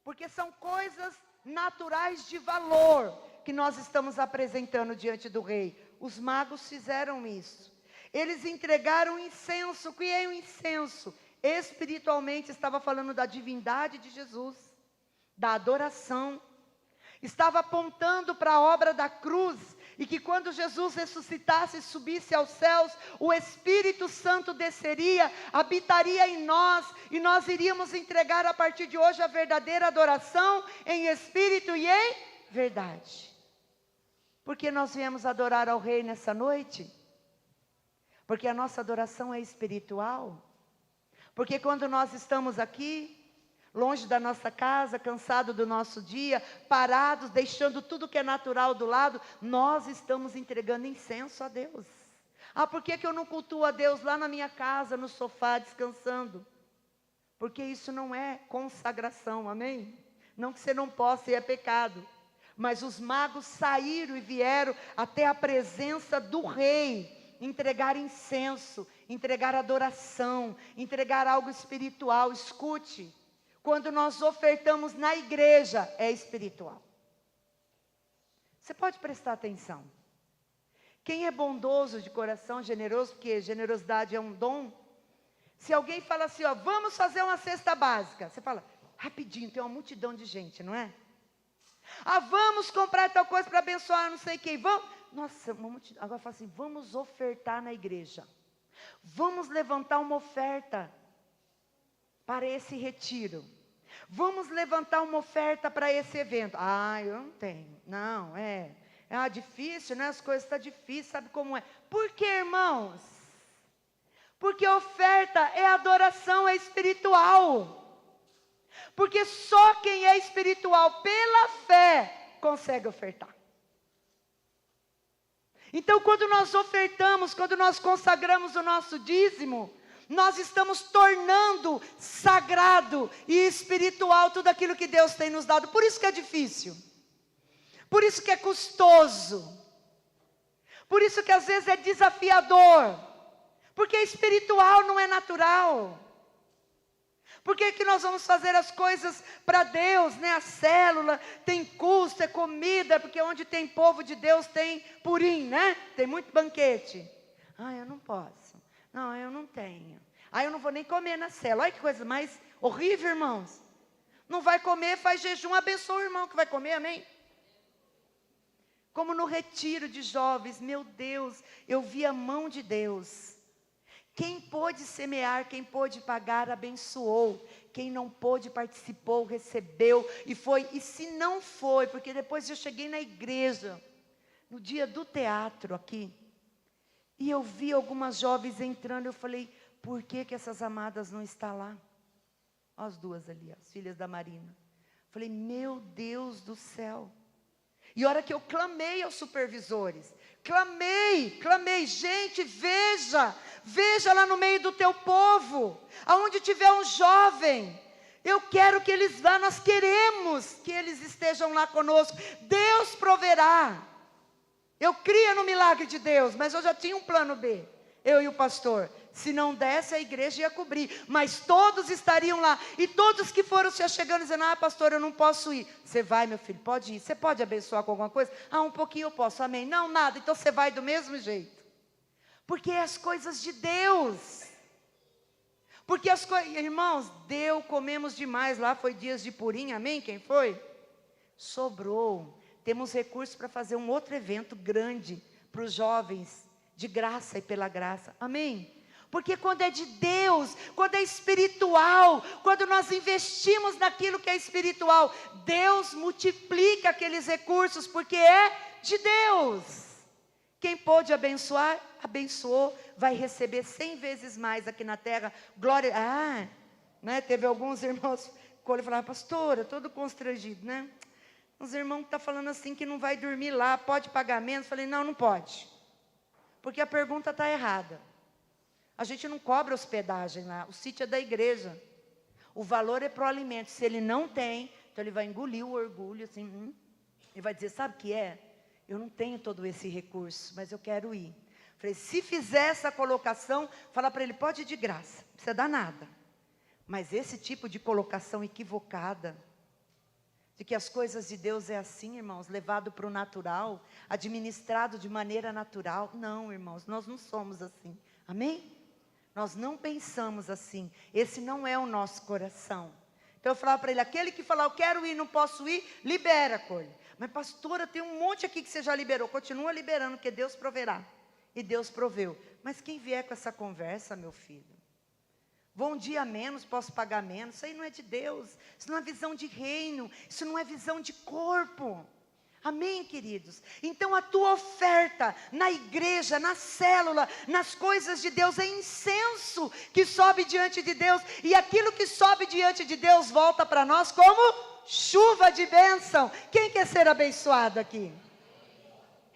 porque são coisas naturais de valor que nós estamos apresentando diante do rei. Os magos fizeram isso. Eles entregaram incenso. O que é o incenso? Espiritualmente estava falando da divindade de Jesus, da adoração. Estava apontando para a obra da cruz, e que quando Jesus ressuscitasse e subisse aos céus, o Espírito Santo desceria, habitaria em nós, e nós iríamos entregar a partir de hoje a verdadeira adoração em espírito e em verdade. Porque nós viemos adorar ao Rei nessa noite? Porque a nossa adoração é espiritual. Porque quando nós estamos aqui, longe da nossa casa, cansados do nosso dia, parados, deixando tudo que é natural do lado, nós estamos entregando incenso a Deus. Ah, por que eu não cultuo a Deus lá na minha casa, no sofá, descansando? Porque isso não é consagração, amém? Não que você não possa, e é pecado. Mas os magos saíram e vieram até a presença do rei, entregar incenso, entregar adoração, entregar algo espiritual. Escute, quando nós ofertamos na igreja, é espiritual. Você pode prestar atenção. Quem é bondoso de coração, generoso, porque generosidade é um dom. Se alguém fala assim, ó, vamos fazer uma cesta básica, você fala, rapidinho, tem uma multidão de gente, não é? Ah, vamos comprar tal coisa para abençoar não sei quem, vamos. Nossa, uma multidão. Agora fala assim, vamos ofertar na igreja. Vamos levantar uma oferta para esse retiro. Vamos levantar uma oferta para esse evento. Ah, eu não tenho. Não, difícil, né? As coisas estão difíceis, sabe como é? Por que, irmãos? Porque oferta é adoração, é espiritual. Porque só quem é espiritual pela fé consegue ofertar. Então, quando nós ofertamos, quando nós consagramos o nosso dízimo, nós estamos tornando sagrado e espiritual tudo aquilo que Deus tem nos dado. Por isso que é difícil. Por isso que é custoso. Por isso que às vezes é desafiador. Porque é espiritual, não é natural. Por que que nós vamos fazer as coisas para Deus, né? A célula tem custo, é comida, porque onde tem povo de Deus tem purim, né? Tem muito banquete. Ah, eu não posso. Não, eu não tenho. Ah, eu não vou nem comer na célula. Olha que coisa mais horrível, irmãos. Não vai comer, faz jejum, abençoa o irmão que vai comer, amém? Como no retiro de jovens, meu Deus, eu vi a mão de Deus. Quem pôde semear, quem pôde pagar, abençoou. Quem não pôde, participou, recebeu. E foi, e se não foi, porque depois eu cheguei na igreja, no dia do teatro aqui, e eu vi algumas jovens entrando, eu falei, por que que essas amadas não estão lá? Olha as duas ali, as filhas da Marina. Falei, meu Deus do céu. E a hora que eu clamei aos supervisores, clamei, gente, veja lá no meio do teu povo, aonde tiver um jovem, eu quero que eles vá, nós queremos que eles estejam lá conosco, Deus proverá. Eu cria no milagre de Deus, mas eu já tinha um plano B, eu e o pastor. Se não desse, a igreja ia cobrir, mas todos estariam lá, e todos que foram se achegando, dizendo, ah, pastor, eu não posso ir. Você vai, meu filho, pode ir. Você pode abençoar com alguma coisa? Ah, um pouquinho eu posso, amém. Não, nada, então você vai do mesmo jeito. Porque é as coisas de Deus. Porque as coisas, irmãos, comemos demais lá, foi dias de purim, amém? Quem foi? Sobrou. Temos recursos para fazer um outro evento grande, para os jovens, de graça e pela graça, amém? Porque quando é de Deus, quando é espiritual, quando nós investimos naquilo que é espiritual, Deus multiplica aqueles recursos, porque é de Deus. Quem pôde abençoar, abençoou, vai receber 100 vezes mais aqui na terra. Glória, né? Teve alguns irmãos que falaram, pastora, todo constrangido, né? Os irmãos que estão falando assim que não vai dormir lá, pode pagar menos. Falei, não, não pode. Porque a pergunta está errada. A gente não cobra hospedagem lá, o sítio é da igreja. O valor é para o alimento. Se ele não tem, então ele vai engolir o orgulho, assim, e vai dizer, sabe o que é? Eu não tenho todo esse recurso, mas eu quero ir. Falei, se fizer essa colocação, fala para ele, pode ir de graça, não precisa dar nada. Mas esse tipo de colocação equivocada, de que as coisas de Deus é assim, irmãos, levado para o natural, administrado de maneira natural. Não, irmãos, nós não somos assim, amém? Nós não pensamos assim, esse não é o nosso coração. Então eu falava para ele, aquele que falar, eu quero ir, não posso ir, libera, Cole. Mas pastora, tem um monte aqui que você já liberou, continua liberando, porque Deus proverá. E Deus proveu. Mas quem vier com essa conversa, meu filho, vou um dia menos, posso pagar menos, isso aí não é de Deus, isso não é visão de reino, isso não é visão de corpo. Amém, queridos? Então a tua oferta na igreja, na célula, nas coisas de Deus, é incenso que sobe diante de Deus. E aquilo que sobe diante de Deus volta para nós como chuva de bênção. Quem quer ser abençoado aqui?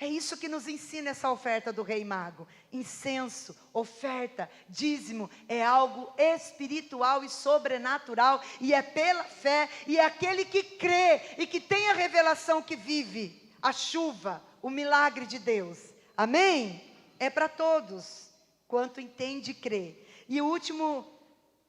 É isso que nos ensina essa oferta do Rei Mago. Incenso, oferta, dízimo, é algo espiritual e sobrenatural, e é pela fé, e é aquele que crê, e que tem a revelação que vive, a chuva, o milagre de Deus, amém? É para todos, quanto entende e crê. E o último,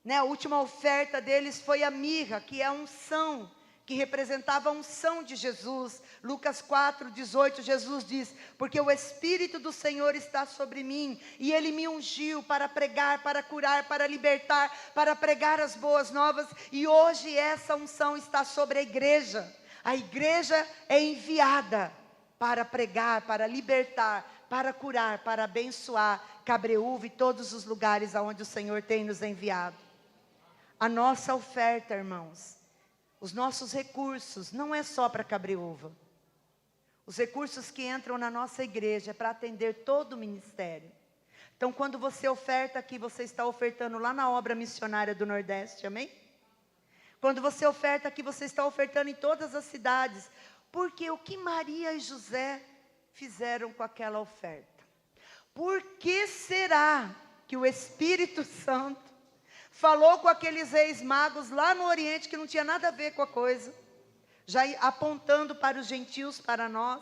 a última oferta deles foi a mirra, que é a unção, que representava a unção de Jesus. Lucas 4:18, Jesus diz, porque o Espírito do Senhor está sobre mim, e Ele me ungiu para pregar, para curar, para libertar, para pregar as boas novas, e hoje essa unção está sobre a igreja. A igreja é enviada para pregar, para libertar, para curar, para abençoar Cabreúva e todos os lugares aonde o Senhor tem nos enviado. A nossa oferta, irmãos, os nossos recursos, não é só para Cabreúva. Os recursos que entram na nossa igreja é para atender todo o ministério. Então, quando você oferta aqui, você está ofertando lá na obra missionária do Nordeste, amém? Quando você oferta aqui, você está ofertando em todas as cidades. Porque o que Maria e José fizeram com aquela oferta? Por que será que o Espírito Santo falou com aqueles reis magos lá no Oriente, que não tinha nada a ver com a coisa, já apontando para os gentios, para nós,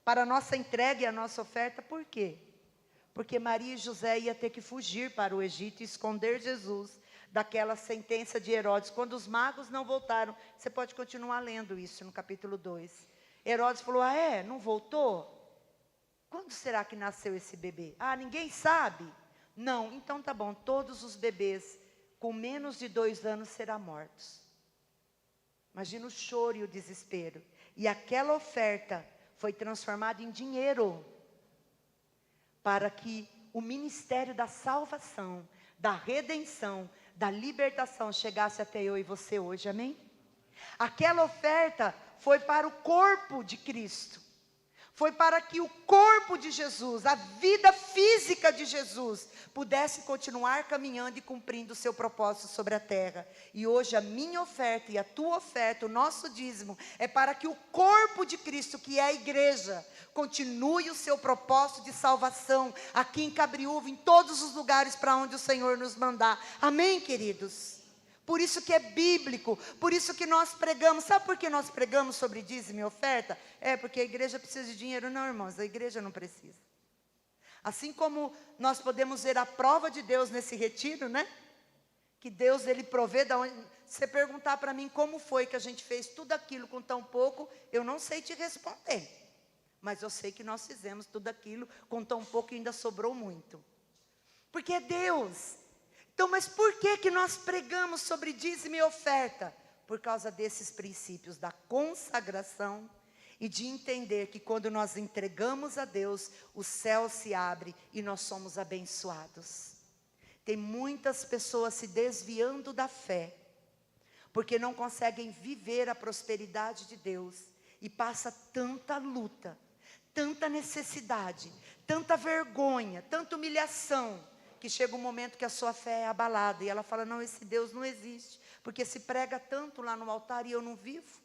para a nossa entrega e a nossa oferta? Por quê? Porque Maria e José iam ter que fugir para o Egito e esconder Jesus daquela sentença de Herodes, quando os magos não voltaram. Você pode continuar lendo isso no capítulo 2. Herodes falou: ah, não voltou? Quando será que nasceu esse bebê? Ah, ninguém sabe? Não, então tá bom, todos os bebês com menos de 2 anos serão mortos. Imagina o choro e o desespero. E aquela oferta foi transformada em dinheiro, para que o ministério da salvação, da redenção, da libertação chegasse até eu e você hoje, amém? Aquela oferta foi para o corpo de Cristo. Foi para que o corpo de Jesus, a vida física de Jesus, pudesse continuar caminhando e cumprindo o seu propósito sobre a terra. E hoje a minha oferta e a tua oferta, o nosso dízimo, é para que o corpo de Cristo, que é a igreja, continue o seu propósito de salvação, aqui em Cabriúva, em todos os lugares para onde o Senhor nos mandar. Amém, queridos? Por isso que é bíblico, por isso que nós pregamos. Sabe por que nós pregamos sobre dízimo e oferta? É porque a igreja precisa de dinheiro. Não, irmãos, a igreja não precisa. Assim como nós podemos ver a prova de Deus nesse retiro, né? Que Deus, Ele provê da onde... Se você perguntar para mim como foi que a gente fez tudo aquilo com tão pouco, eu não sei te responder. Mas eu sei que nós fizemos tudo aquilo com tão pouco e ainda sobrou muito. Porque é Deus. Então, mas por que nós pregamos sobre dízimo e oferta? Por causa desses princípios da consagração e de entender que quando nós entregamos a Deus, o céu se abre e nós somos abençoados. Tem muitas pessoas se desviando da fé, porque não conseguem viver a prosperidade de Deus e passa tanta luta, tanta necessidade, tanta vergonha, tanta humilhação, que chega um momento que a sua fé é abalada, e ela fala: não, esse Deus não existe, porque se prega tanto lá no altar e eu não vivo.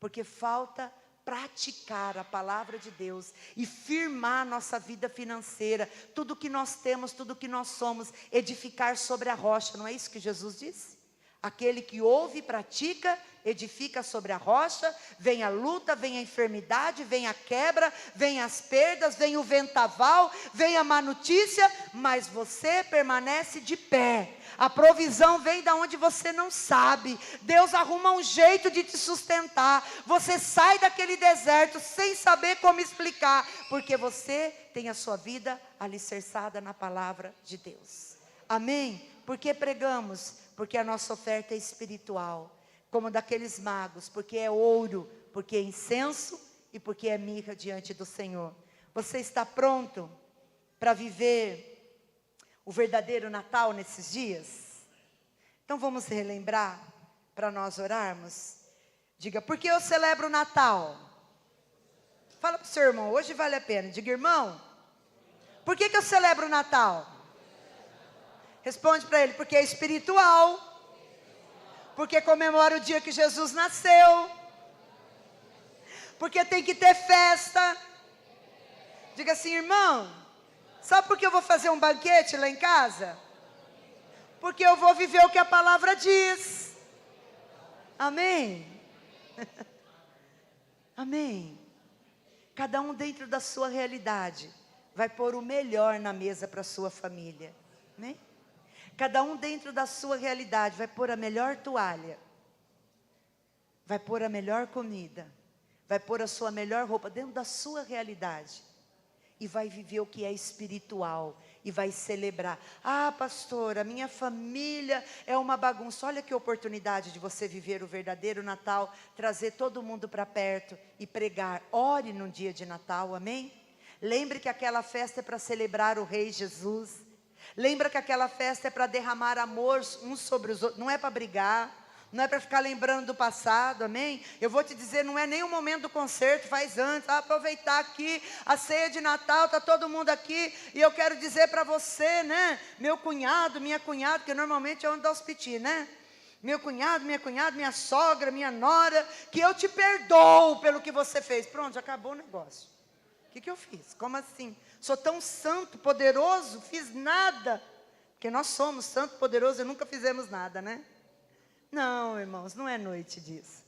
Porque falta praticar a palavra de Deus, e firmar nossa vida financeira, tudo que nós temos, tudo que nós somos, edificar sobre a rocha, não é isso que Jesus disse? Aquele que ouve e pratica, edifica sobre a rocha. Vem a luta, vem a enfermidade, vem a quebra, vem as perdas, vem o vendaval, vem a má notícia, mas você permanece de pé. A provisão vem da onde você não sabe. Deus arruma um jeito de te sustentar. Você sai daquele deserto sem saber como explicar, porque você tem a sua vida alicerçada na palavra de Deus. Amém? Por que pregamos? Porque a nossa oferta é espiritual, como daqueles magos, porque é ouro, porque é incenso e porque é mirra diante do Senhor. Você está pronto para viver o verdadeiro Natal nesses dias? Então vamos relembrar para nós orarmos. Diga: por que eu celebro o Natal? Fala para o seu irmão, hoje vale a pena. Diga: irmão, por que eu celebro o Natal? Responde para ele: porque é espiritual, porque comemora o dia que Jesus nasceu, porque tem que ter festa. Diga assim: irmão, sabe por que eu vou fazer um banquete lá em casa? Porque eu vou viver o que a palavra diz. Amém? Amém. Cada um dentro da sua realidade vai pôr o melhor na mesa para a sua família. Amém? Cada um dentro da sua realidade vai pôr a melhor toalha, vai pôr a melhor comida, vai pôr a sua melhor roupa dentro da sua realidade, e vai viver o que é espiritual, e vai celebrar. Ah, pastora, minha família é uma bagunça. Olha que oportunidade de você viver o verdadeiro Natal, trazer todo mundo para perto e pregar. Ore no dia de Natal, amém? Lembre que aquela festa é para celebrar o Rei Jesus. Lembra que aquela festa é para derramar amor uns sobre os outros, não é para brigar, não é para ficar lembrando do passado, amém? Eu vou te dizer, não é nem o momento do concerto, faz antes, aproveitar aqui, a ceia de Natal, está todo mundo aqui, e eu quero dizer para você, né, meu cunhado, minha cunhada, que normalmente é onde dá os piti, né? Meu cunhado, minha sogra, minha nora, que eu te perdoo pelo que você fez. Pronto, já acabou o negócio. O que eu fiz? Como assim? Sou tão santo, poderoso, fiz nada. Porque nós somos santo, poderoso e nunca fizemos nada, né? Não, irmãos, não é noite disso.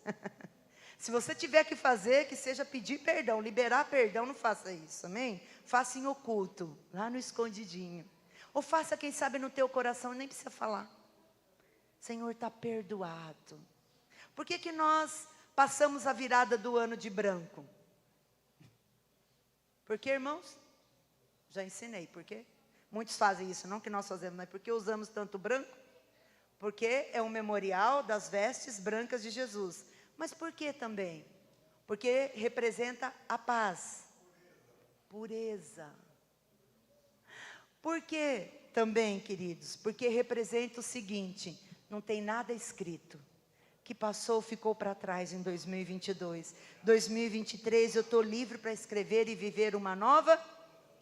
Se você tiver que fazer, que seja pedir perdão, liberar perdão, não faça isso, amém? Faça em oculto, lá no escondidinho. Ou faça, quem sabe, no teu coração, nem precisa falar. Senhor, está perdoado. Por que nós passamos a virada do ano de branco? Por quê, irmãos? Já ensinei, por quê? Muitos fazem isso, não que nós fazemos, mas por que usamos tanto branco? Porque é um memorial das vestes brancas de Jesus. Mas por que também? Porque representa a paz, pureza. Por que também, queridos? Porque representa o seguinte: não tem nada escrito. Que passou, ficou para trás em 2022. 2023 eu estou livre para escrever e viver uma nova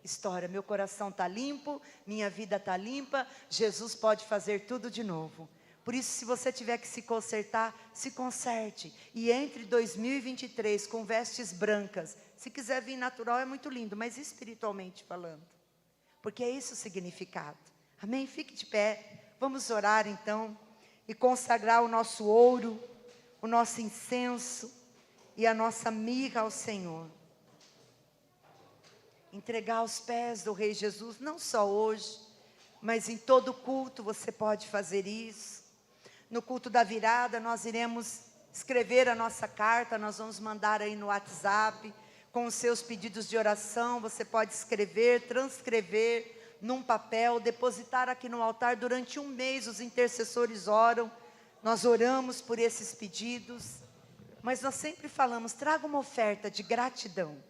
história. Meu coração está limpo, minha vida está limpa. Jesus pode fazer tudo de novo. Por isso, se você tiver que se consertar, se conserte. E entre 2023 com vestes brancas. Se quiser vir natural é muito lindo, mas espiritualmente falando. Porque é isso o significado. Amém? Fique de pé. Vamos orar então. E consagrar o nosso ouro, o nosso incenso e a nossa mirra ao Senhor. Entregar aos pés do Rei Jesus, não só hoje, mas em todo culto você pode fazer isso. No culto da virada nós iremos escrever a nossa carta, nós vamos mandar aí no WhatsApp, com os seus pedidos de oração, você pode escrever, transcrever num papel, depositar aqui no altar. Durante um mês os intercessores oram, nós oramos por esses pedidos, mas nós sempre falamos, traga uma oferta de gratidão,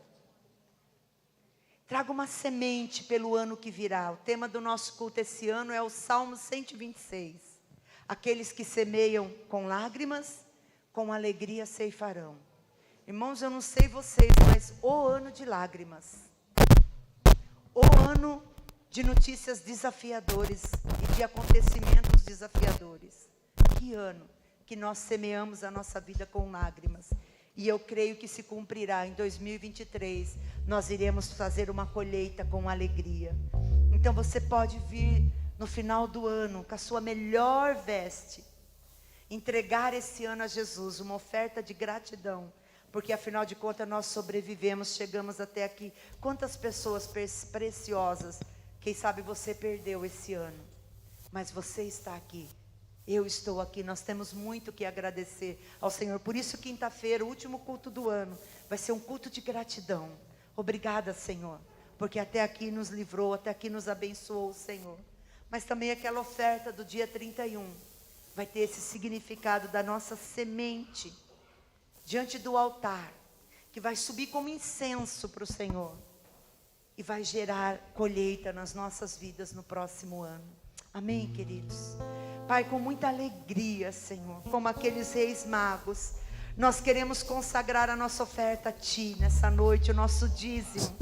traga uma semente pelo ano que virá. O tema do nosso culto esse ano é o Salmo 126, aqueles que semeiam com lágrimas, com alegria ceifarão. Irmãos, eu não sei vocês, mas o ano de lágrimas, o ano de notícias desafiadoras e de acontecimentos desafiadores. Que ano que nós semeamos a nossa vida com lágrimas. E eu creio que se cumprirá em 2023. Nós iremos fazer uma colheita com alegria. Então você pode vir no final do ano com a sua melhor veste. Entregar esse ano a Jesus, uma oferta de gratidão. Porque afinal de contas nós sobrevivemos, chegamos até aqui. Quantas pessoas preciosas, quem sabe você perdeu esse ano, mas você está aqui, eu estou aqui, nós temos muito que agradecer ao Senhor. Por isso, quinta-feira, o último culto do ano, vai ser um culto de gratidão. Obrigada, Senhor, porque até aqui nos livrou, até aqui nos abençoou o Senhor. Mas também aquela oferta do dia 31, vai ter esse significado da nossa semente, diante do altar, que vai subir como incenso para o Senhor. E vai gerar colheita nas nossas vidas no próximo ano. Amém, queridos? Pai, com muita alegria, Senhor, como aqueles reis magos, nós queremos consagrar a nossa oferta a Ti nessa noite, o nosso dízimo.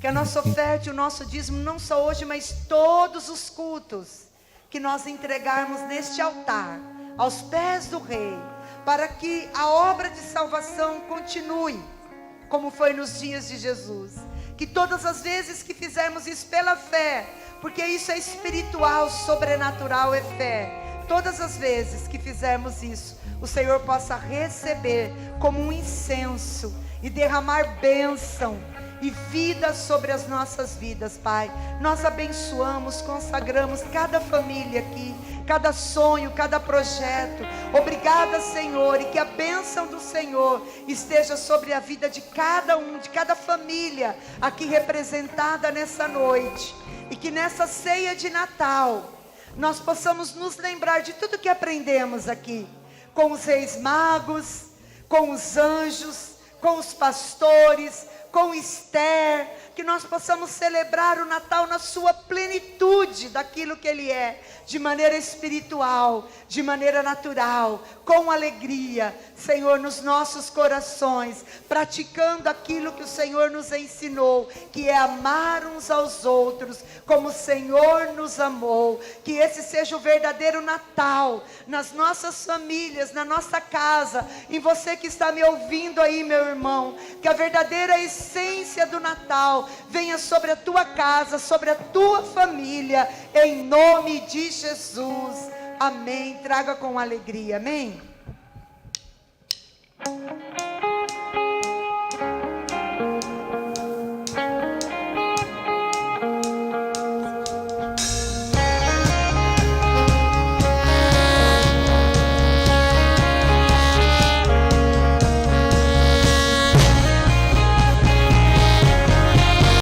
Que a nossa oferta e o nosso dízimo, não só hoje, mas todos os cultos, que nós entregarmos neste altar, aos pés do Rei, para que a obra de salvação continue, como foi nos dias de Jesus. Que todas as vezes que fizermos isso pela fé, porque isso é espiritual, sobrenatural, é fé. Todas as vezes que fizermos isso, o Senhor possa receber como um incenso e derramar bênção e vida sobre as nossas vidas, Pai. Nós abençoamos, consagramos cada família aqui, cada sonho, cada projeto. Obrigada, Senhor, e que a bênção do Senhor esteja sobre a vida de cada um, de cada família aqui representada nessa noite. E que nessa ceia de Natal, nós possamos nos lembrar de tudo que aprendemos aqui, com os reis magos, com os anjos, com os pastores, com Esther, que nós possamos celebrar o Natal na sua plenitude daquilo que Ele é, de maneira espiritual, de maneira natural, com alegria, Senhor, nos nossos corações, praticando aquilo que o Senhor nos ensinou, que é amar uns aos outros, como o Senhor nos amou. Que esse seja o verdadeiro Natal, nas nossas famílias, na nossa casa, em você que está me ouvindo aí, meu irmão, que a verdadeira essência do Natal venha sobre a tua casa, sobre a tua família, em nome de Jesus. Amém. Traga com alegria. Amém.